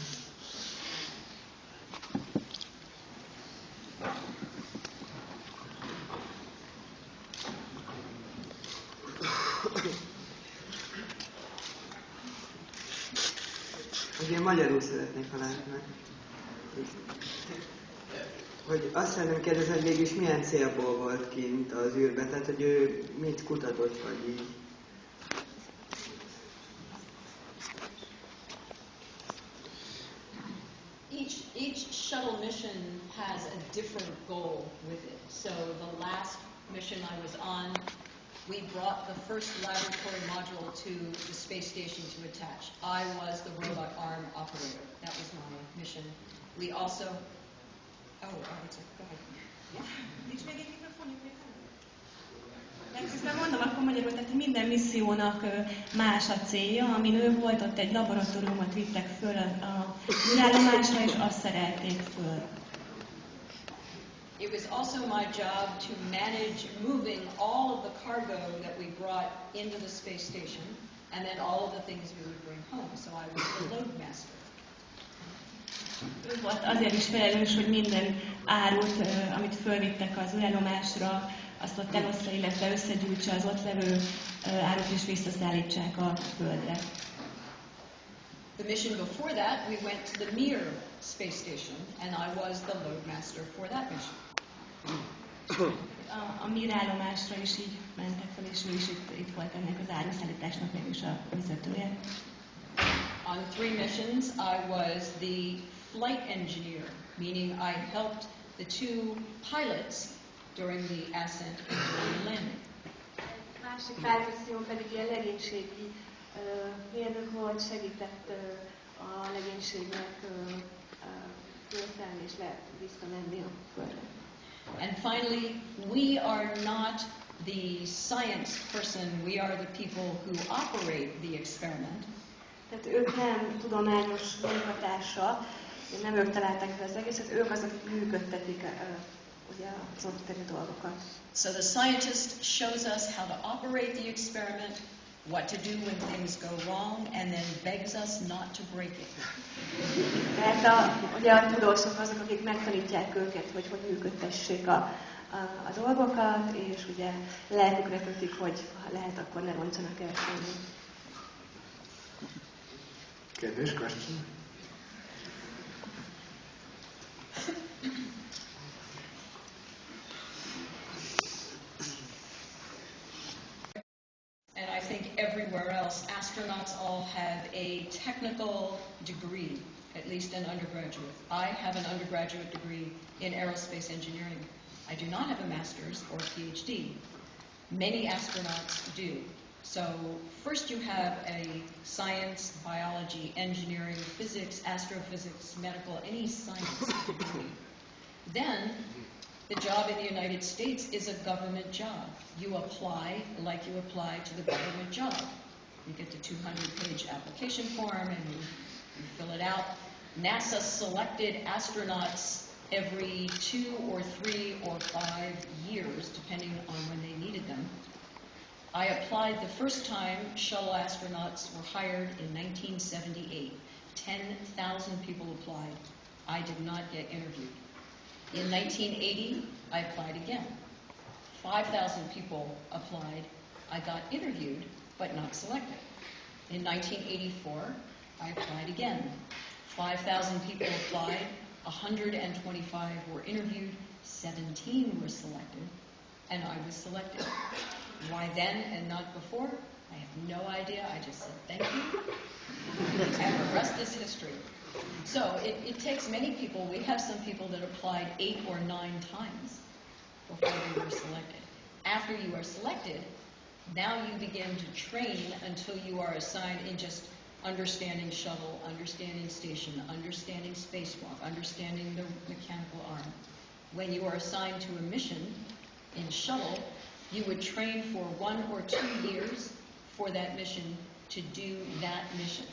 Én magyarul szeretnék, ha lehet meg. Hogy azt szeretném kérdezni, hogy mégis milyen célból volt kint az űrbe, tehát hogy ő mit kutatott, vagy így. Each shuttle mission has a different goal with it. So the last mission I was on, we brought the first laboratory module to the space station to attach. I was the robot arm operator. That was my mission. We also... Oh, it's a... Go ahead. Yeah. Nincs még egy mikrofonjuk még? Megközben mondom, akkor magyarul, tehát minden missziónak más a célja. Amin ő volt, ott egy laboratóriumot vittek föl a űrállomásra, és azt szerelték föl. It was also my job to manage moving all of the cargo that we brought into the space station, and then all of the things we would bring home. So I was the load master. Ő volt azért is felelős, hogy minden árut, amit fölvittek az űrállomásra, azt ott eloszta, illetve összegyűjtse az ott levő árut és visszaszállítsák a Földre. The mission before that, we went to the Mir space station, and I was the load master for that mission. A Mir állomásra is így mentek fel, és ő is itt volt ennek az áruszállításnak mégis a vezetője. On 3 missions, I was the flight engineer, meaning I helped the 2 pilots during the ascent and during the landing. Másik pármisszión pedig ilyen legénységi mérnök volt, segített a legénységnek fölszállni és lehet visszamenni a földre. And finally, we are not the science person, we are the people who operate the experiment. Tehát ők nem tudományos munkatársa, nem ők találták fel az egészet, ők azok, akik működtetik ugye az ottani dolgokat. So the scientist shows us how to operate the experiment, what to do when things go wrong, and then begs us not to break it. Tehát ugye a tudósok azok, akik megtanítják őket, hogy működtessék a dolgokat, és ugye lelkükre kötik, hogy ha lehet, akkor ne roncsanak el semmit. Kérdés, question? And I think everywhere else, astronauts all have a technical degree, at least an undergraduate. I have an undergraduate degree in aerospace engineering. I do not have a master's or PhD. Many astronauts do. So first you have a science, biology, engineering, physics, astrophysics, medical, any science degree. Then the job in the United States is a government job. You apply like you apply to the government job. You get the 200-page application form and you fill it out. NASA selected astronauts every 2 or 3 or 5 years, depending on when they needed them. I applied the first time shuttle astronauts were hired in 1978. 10,000 people applied. I did not get interviewed. In 1980, I applied again. 5,000 people applied. I got interviewed, but not selected. In 1984, I applied again. 5,000 people applied. 125 were interviewed. 17 were selected, and I was selected. Why then and not before? I have no idea. I just said thank you, and the rest is history. So it takes many people. We have some people that applied 8 or 9 times before they were selected. After you are selected, now you begin to train until you are assigned in just understanding shuttle, understanding station, understanding spacewalk, understanding the mechanical arm. When you are assigned to a mission in shuttle, you would train for 1 or 2 years for that mission to do that mission.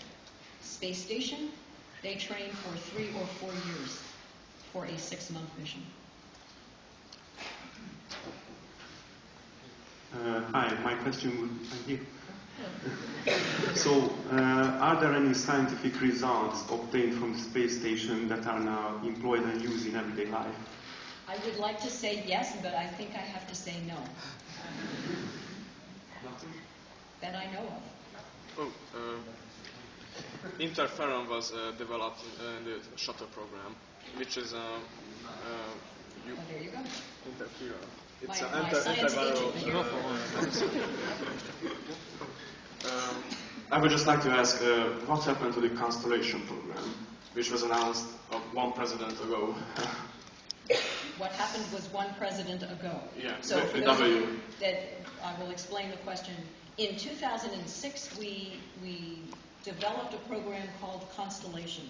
Space station, they train for 3 or 4 years for a 6-month mission. Hi, my question would be here. So, are there any scientific results obtained from the space station that are now employed and used in everyday life? I would like to say yes, but I think I have to say no. That I know of. Interferon was developed in the shuttle program, which is Oh, there you go. interferon. My It's science agent here. I would just like to ask, what happened to the Constellation program, which was announced one president ago? What happened was one president ago. Yeah, So with for the those W. that I will explain the question. In 2006, we developed a program called Constellation.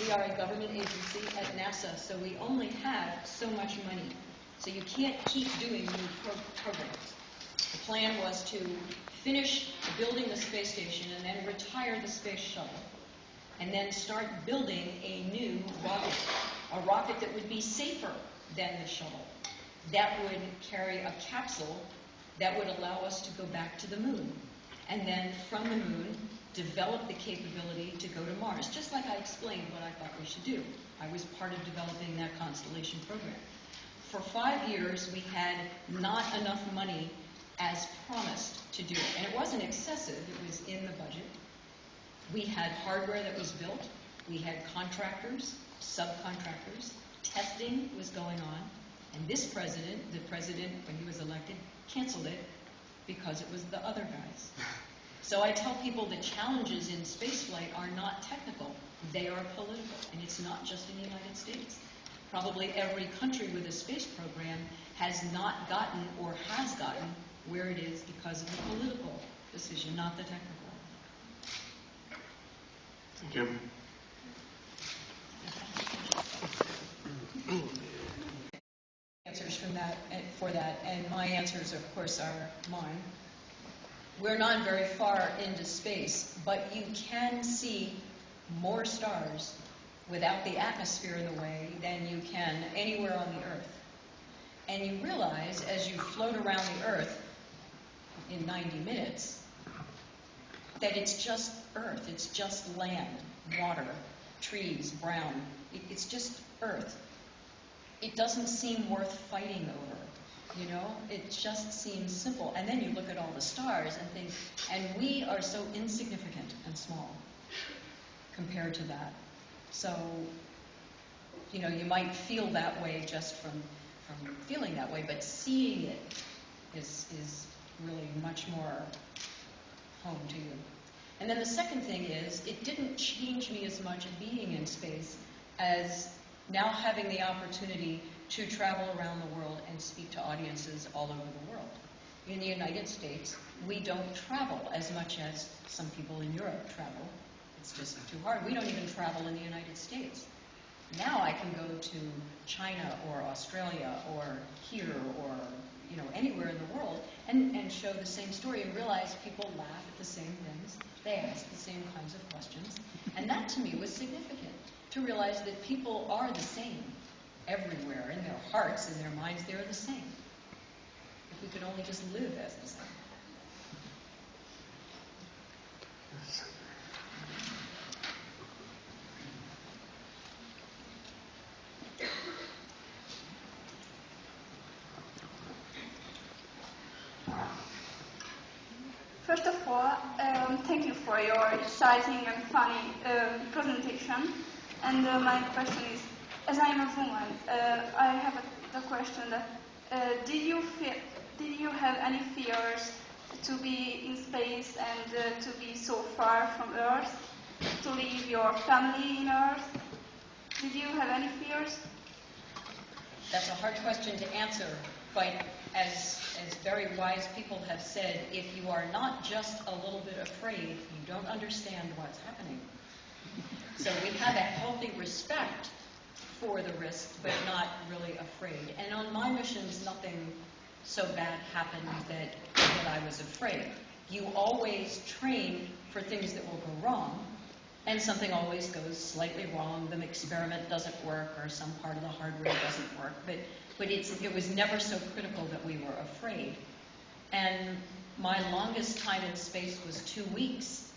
We are a government agency at NASA, so we only have so much money. So you can't keep doing new programs. The plan was to finish building the space station and then retire the space shuttle, and then start building a new rocket that would be safer than the shuttle, that would carry a capsule that would allow us to go back to the moon, and then from the moon develop the capability to go to Mars, just like I explained what I thought we should do. I was part of developing that Constellation program. For 5 years, we had not enough money as promised to do it. And it wasn't excessive, it was in the budget. We had hardware that was built, we had contractors, subcontractors, testing was going on, and this president, the president, when he was elected, canceled it because it was the other guys. So I tell people the challenges in spaceflight are not technical, they are political, and it's not just in the United States. probably every country with a space program has not gotten or has gotten where it is because of the political decision, not the technical. Thank you. Answers from that for that, and my answers, of course, are mine. We're not very far into space, but you can see more stars without the atmosphere in the way than you can anywhere on the Earth. And you realize as you float around the Earth in 90 minutes that it's just Earth, it's just land, water, trees, brown. It's just Earth. It doesn't seem worth fighting over, you know? It just seems simple. And then you look at all the stars and think, and we are so insignificant and small compared to that. So, you know, you might feel that way just from feeling that way, but seeing it is really much more home to you. And then the second thing is, it didn't change me as much being in space as now having the opportunity to travel around the world and speak to audiences all over the world. In the United States, we don't travel as much as some people in Europe travel. It's just too hard. We don't even travel in the United States. Now I can go to China or Australia or here or, you know, anywhere in the world and show the same story and realize people laugh at the same things. They ask the same kinds of questions. And that to me was significant, to realize that people are the same everywhere. In their hearts, in their minds, they're the same. If we could only just live as the same. First of all, thank you for your exciting and funny presentation. And my question is, as I am a woman, I have the question that did you have any fears to be in space and to be so far from Earth, to leave your family in Earth? Did you have any fears? That's a hard question to answer, but as very wise people have said, if you are not just a little bit afraid, you don't understand what's happening. So we have a healthy respect for the risk, but not really afraid. And on my missions, nothing so bad happened that I was afraid. You always train for things that will go wrong, and something always goes slightly wrong. The experiment doesn't work, or some part of the hardware doesn't work. But it was never so critical that we were afraid. And my longest time in space was 2 weeks.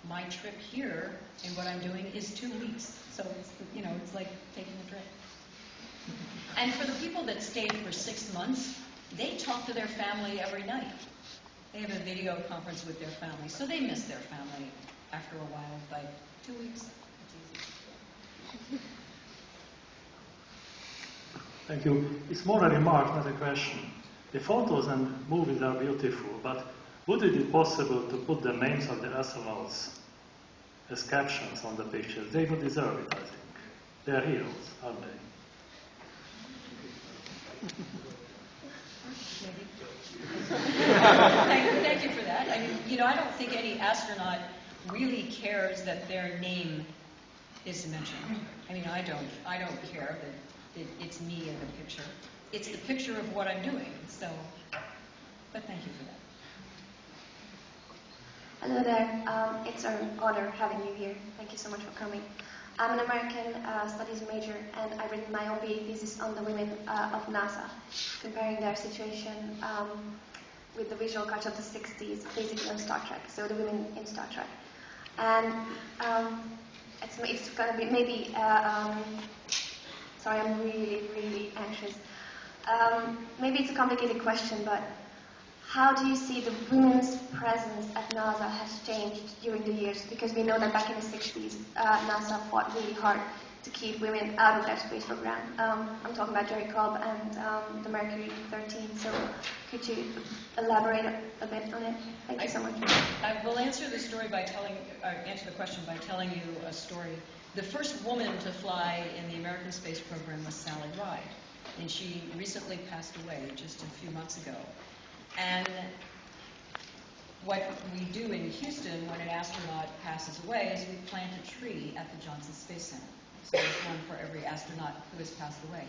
My trip here and what I'm doing is 2 weeks. So it's, you know, it's like taking a trip. And for the people that stayed for 6 months, they talk to their family every night. They have a video conference with their family, so they miss their family after a while, but 2 weeks, it's easy. Thank you. It's more a remark, not a question. The photos and movies are beautiful, but would it be possible to put the names of the astronauts as captions on the pictures? They would deserve it, I think. They are heroes, aren't they? Thank you for that. I mean, you know, I don't think any astronaut really cares that their name is mentioned. I mean, I don't care that it's me in the picture. It's the picture of what I'm doing. So, but thank you for that. Hello there. It's an honor having you here. Thank you so much for coming. I'm an American studies major, and I've written my own BA thesis on the women of NASA, comparing their situation with the visual culture of the 60s, basically on Star Trek, so the women in Star Trek. And it's going to be maybe, sorry, I'm really, really anxious. Maybe it's a complicated question, but how do you see the women's presence at NASA has changed during the years? Because we know that back in the 60s, NASA fought really hard to keep women out of their space program. I'm talking about Jerry Cobb and the Mercury 13. So could you elaborate a bit on it? Thank you so much. I will answer the story by answer the question by telling you a story. The first woman to fly in the American space program was Sally Ride, and she recently passed away just a few months ago. And what we do in Houston when an astronaut passes away is we plant a tree at the Johnson Space Center. So there's one for every astronaut who has passed away.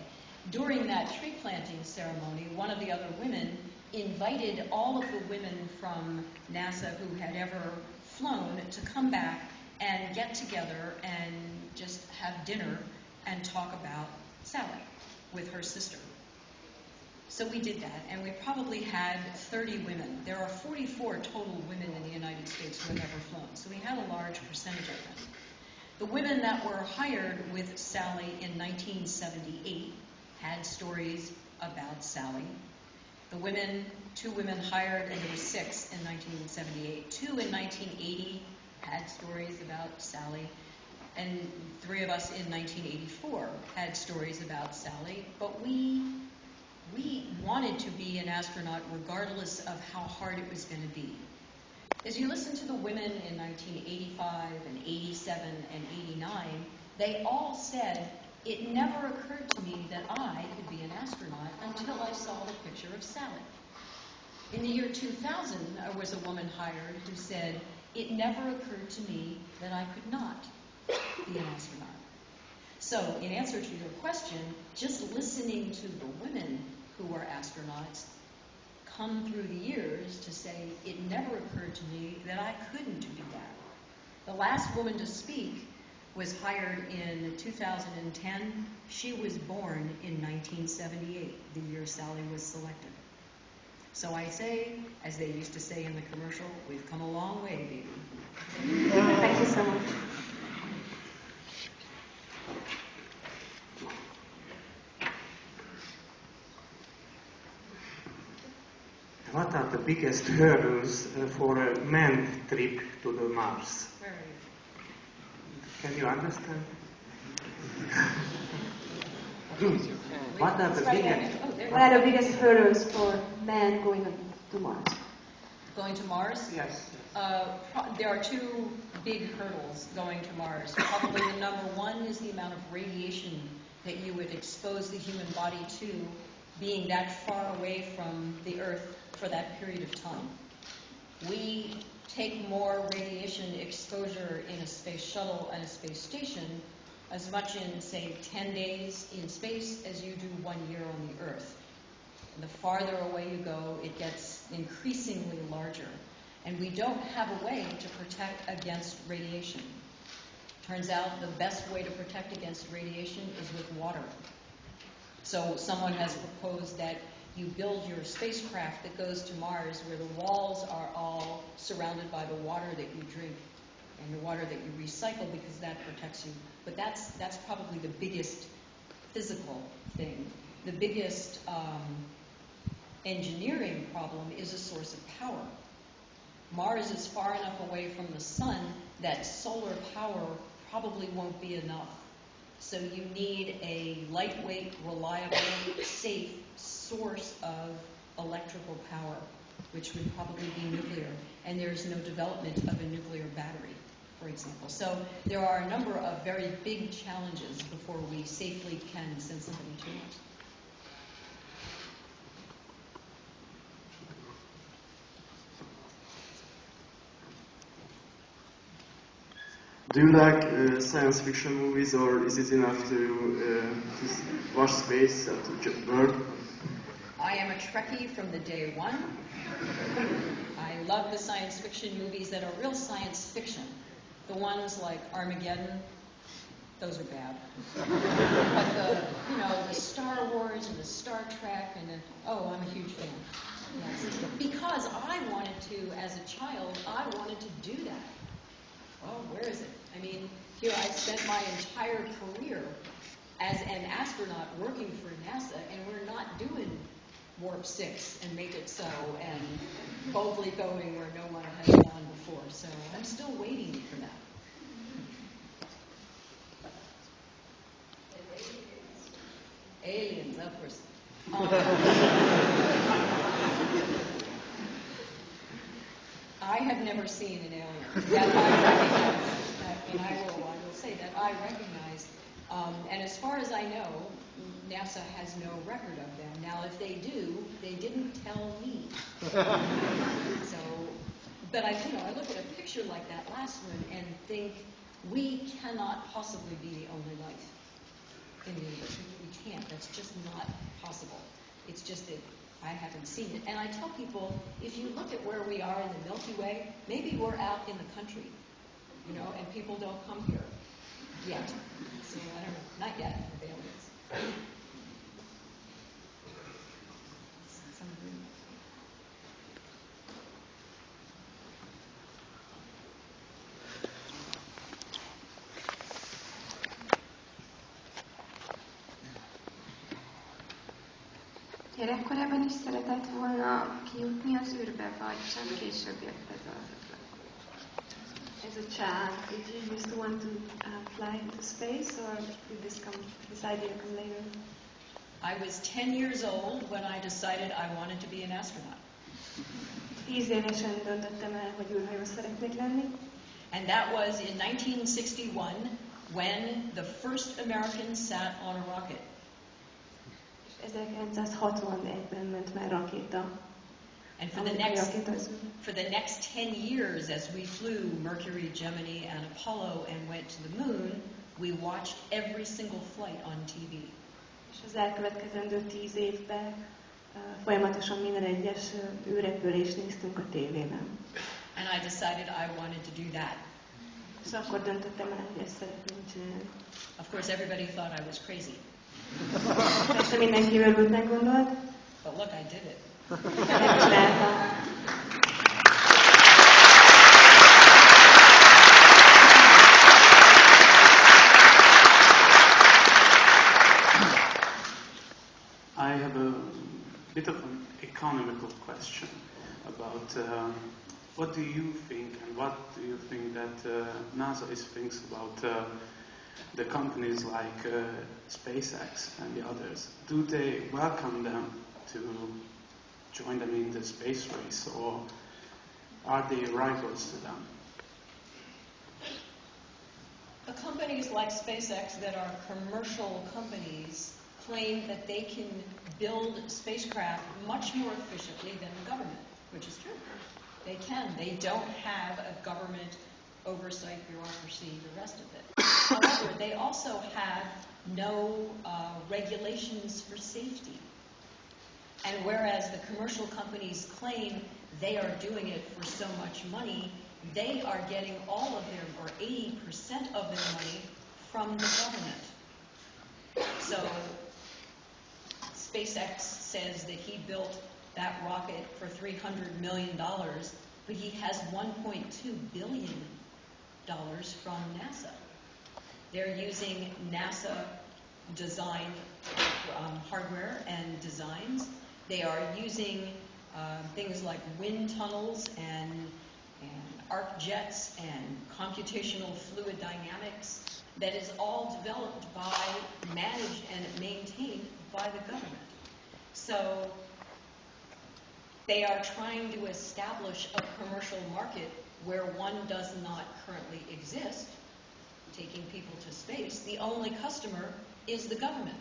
During that tree planting ceremony, one of the other women invited all of the women from NASA who had ever flown to come back and get together and just have dinner and talk about Sally with her sister. So we did that, and we probably had 30 women. There are 44 total women in the United States who have ever flown, so we had a large percentage of them. The women that were hired with Sally in 1978 had stories about Sally. Two women hired, and there were 6 in 1978. 2 in 1980 had stories about Sally, and 3 of us in 1984 had stories about Sally, but we wanted to be an astronaut regardless of how hard it was going to be. As you listen to the women in 1985 and 87 and 89, they all said, "It never occurred to me that I could be an astronaut until I saw the picture of Sally." In the year 2000, there was a woman hired who said, "It never occurred to me that I could not be an astronaut." So, in answer to your question, just listening to the women who were astronauts come through the years to say, it never occurred to me that I couldn't do that. The last woman to speak was hired in 2010. She was born in 1978, the year Sally was selected. So I say, as they used to say in the commercial, we've come a long way, baby. Thank you so much. What are the biggest hurdles for a manned trip to the Mars? Where are you? Can you understand? What are the biggest hurdles for men going to Mars? Going to Mars? Yes. There are 2 big hurdles going to Mars. Probably the number one is the amount of radiation that you would expose the human body to being that far away from the Earth for that period of time. We take more radiation exposure in a space shuttle and a space station as much in, say, 10 days in space as you do 1 year on the Earth. And the farther away you go, it gets increasingly larger. And we don't have a way to protect against radiation. Turns out the best way to protect against radiation is with water. So someone has proposed that you build your spacecraft that goes to Mars where the walls are all surrounded by the water that you drink and the water that you recycle, because that protects you. But that's probably the biggest physical thing. The biggest engineering problem is a source of power. Mars is far enough away from the sun that solar power probably won't be enough. So you need a lightweight, reliable, safe source of electrical power, which would probably be nuclear. And there's no development of a nuclear battery, for example. So there are a number of very big challenges before we safely can send somebody to Mars. Do you like science fiction movies, or is it enough to watch space and to work? I am a Trekkie from the day one. I love the science fiction movies that are real science fiction. The ones like Armageddon, those are bad. But the Star Wars and the Star Trek I'm a huge fan. Yes. Because I wanted to, as a child, I wanted to do that. Well, where is it? I mean, here I spent my entire career as an astronaut working for NASA, and we're not doing Warp 6 and Make It So and boldly going where no one has gone before. So I'm still waiting for that. of course. I have never seen an alien that I recognize, and I will say that I recognize. And as far as I know, NASA has no record of them. Now, if they do, they didn't tell me. So, but I look at a picture like that last one and think we cannot possibly be the only life in the universe. We can't. That's just not possible. It's just that I haven't seen it. And I tell people, if you look at where we are in the Milky Way, maybe we're out in the country, and people don't come here yet. So I don't know, not yet, for aliens. Gyerekkorában is szeretett volna kijutni az űrbe, vagy sem később jött ez az ötlet? As a child, did you used to want to fly into space, or did this idea come later? I was 10 years old when I decided I wanted to be an astronaut. 10 évesen döntöttem el, hogy űrhajós szeretnék lenni. And that was in 1961 when the first American sat on a rocket. 1961-ben ment már rakéta. And for the next 10 years, as we flew Mercury, Gemini, and Apollo and went to the moon, we watched every single flight on TV. És az elkövetkezendő 10 évben folyamatosan minden egyes űrrepülést néztünk a tévében. And I decided I wanted to do that. És akkor döntöttem el, hogy ezt szeretném csinálni. Of course, everybody thought I was crazy. Persze mindenki őrültnek gondolt. But look, I did it. I have a bit of an economical question about what do you think and what do you think that NASA thinks about the companies like SpaceX and the others? Do they welcome them to join them in the space race, or are they rivals to them? The companies like SpaceX that are commercial companies claim that they can build spacecraft much more efficiently than the government, which is true. They can. They don't have a government oversight, bureaucracy, the rest of it. However, they also have no regulations for safety. And whereas the commercial companies claim they are doing it for so much money, they are getting all of their, or 80% of their money from the government. So SpaceX says that he built that rocket for $300 million, but he has $1.2 billion from NASA. They're using NASA designed hardware and designs. They are using things like wind tunnels and arc jets and computational fluid dynamics that is all developed by, managed and maintained by the government. So they are trying to establish a commercial market where one does not currently exist, taking people to space. The only customer is the government.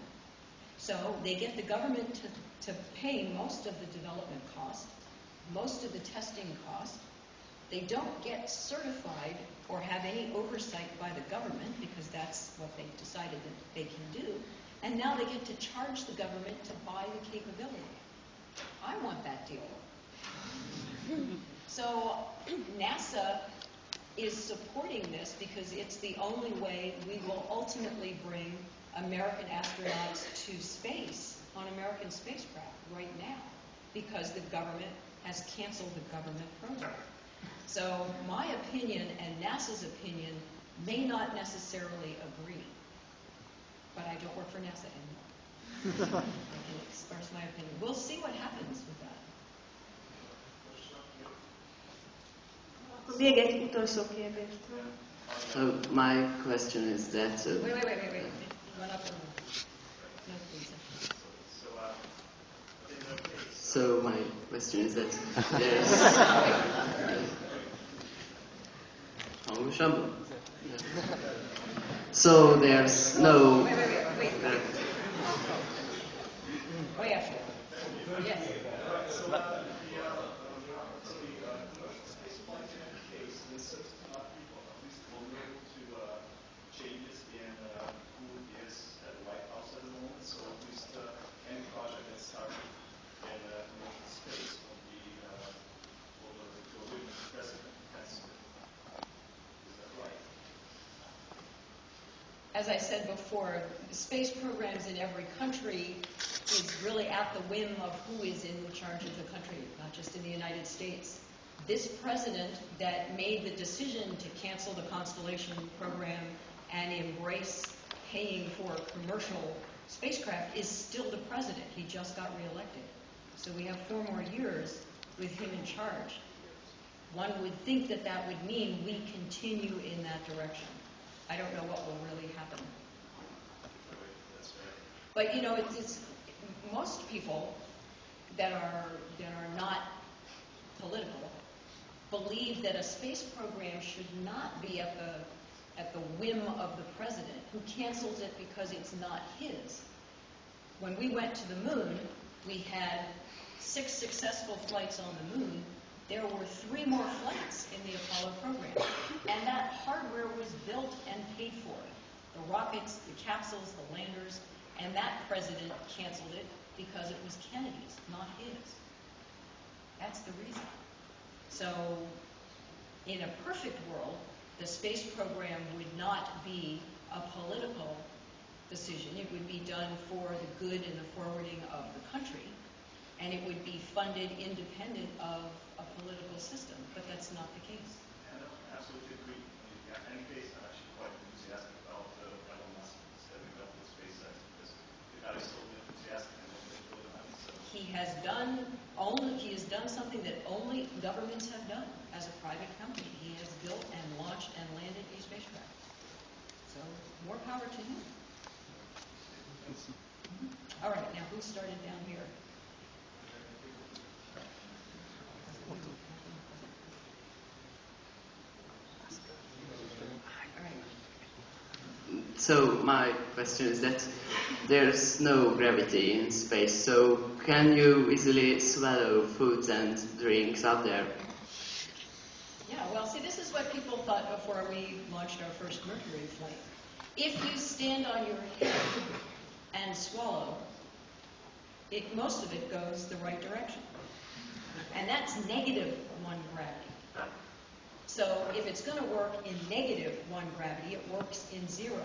So they get the government to pay most of the development cost, most of the testing cost. They don't get certified or have any oversight by the government because that's what they decided that they can do. And now they get to charge the government to buy the capability. I want that deal. So NASA is supporting this because it's the only way we will ultimately bring American astronauts to space on American spacecraft right now because the government has canceled the government program. So my opinion and NASA's opinion may not necessarily agree, but I don't work for NASA anymore. I can express my opinion. We'll see what happens with that. So my question is that... Wait. Run up and no, please. So my question is that there's so there's no Way after. Yes. As I said before, space programs in every country is really at the whim of who is in charge of the country, not just in the United States. This president that made the decision to cancel the Constellation program and embrace paying for commercial spacecraft is still the president. He just got reelected. So we have 4 more years with him in charge. One would think that that would mean we continue in that direction. I don't know what will really happen. But you know, it's most people that are not political believe that a space program should not be at the whim of the president, who cancels it because it's not his. When we went to the moon, we had 6 successful flights on the moon. There were 3 more flights in the Apollo program, and that hardware was built and paid for. The rockets, the capsules, the landers, and that president canceled it because it was Kennedy's, not his. That's the reason. So, in a perfect world, the space program would not be a political decision. It would be done for the good and the forwarding of the country, and it would be funded independent of a political system, but that's not the case. I absolutely agree. In any case, I'm actually quite enthusiastic about Elon Musk stepping up with SpaceX because the guy is so enthusiastic and wants to throw the money. So. He has done something that only governments have done as a private company. He has built and launched and landed a spacecraft. So more power to him. All right, now who started down here? So my question is that there's no gravity in space, so can you easily swallow foods and drinks up there? Yeah, well, see, this is what people thought before we launched our first Mercury flight. If you stand on your head and swallow, most of it goes the right direction. And that's -1 gravity. So if it's going to work in -1 gravity, it works in 0.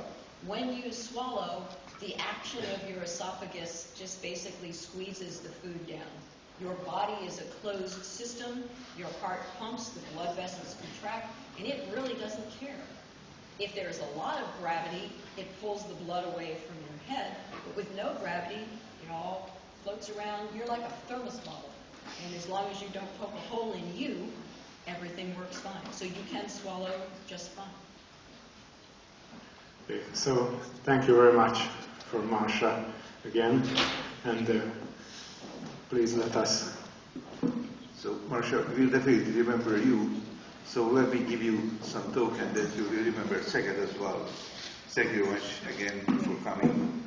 When you swallow, the action of your esophagus just basically squeezes the food down. Your body is a closed system. Your heart pumps, the blood vessels contract, and it really doesn't care. If there's a lot of gravity, it pulls the blood away from your head. But with no gravity, it all floats around. You're like a thermos bottle. And as long as you don't poke a hole in you, everything works fine. So you can swallow just fine. Okay, so thank you very much for Marsha again, and please let us. So Marsha, we'll definitely remember you. So let me give you some token that you will remember Szeged as well. Thank you very much again for coming.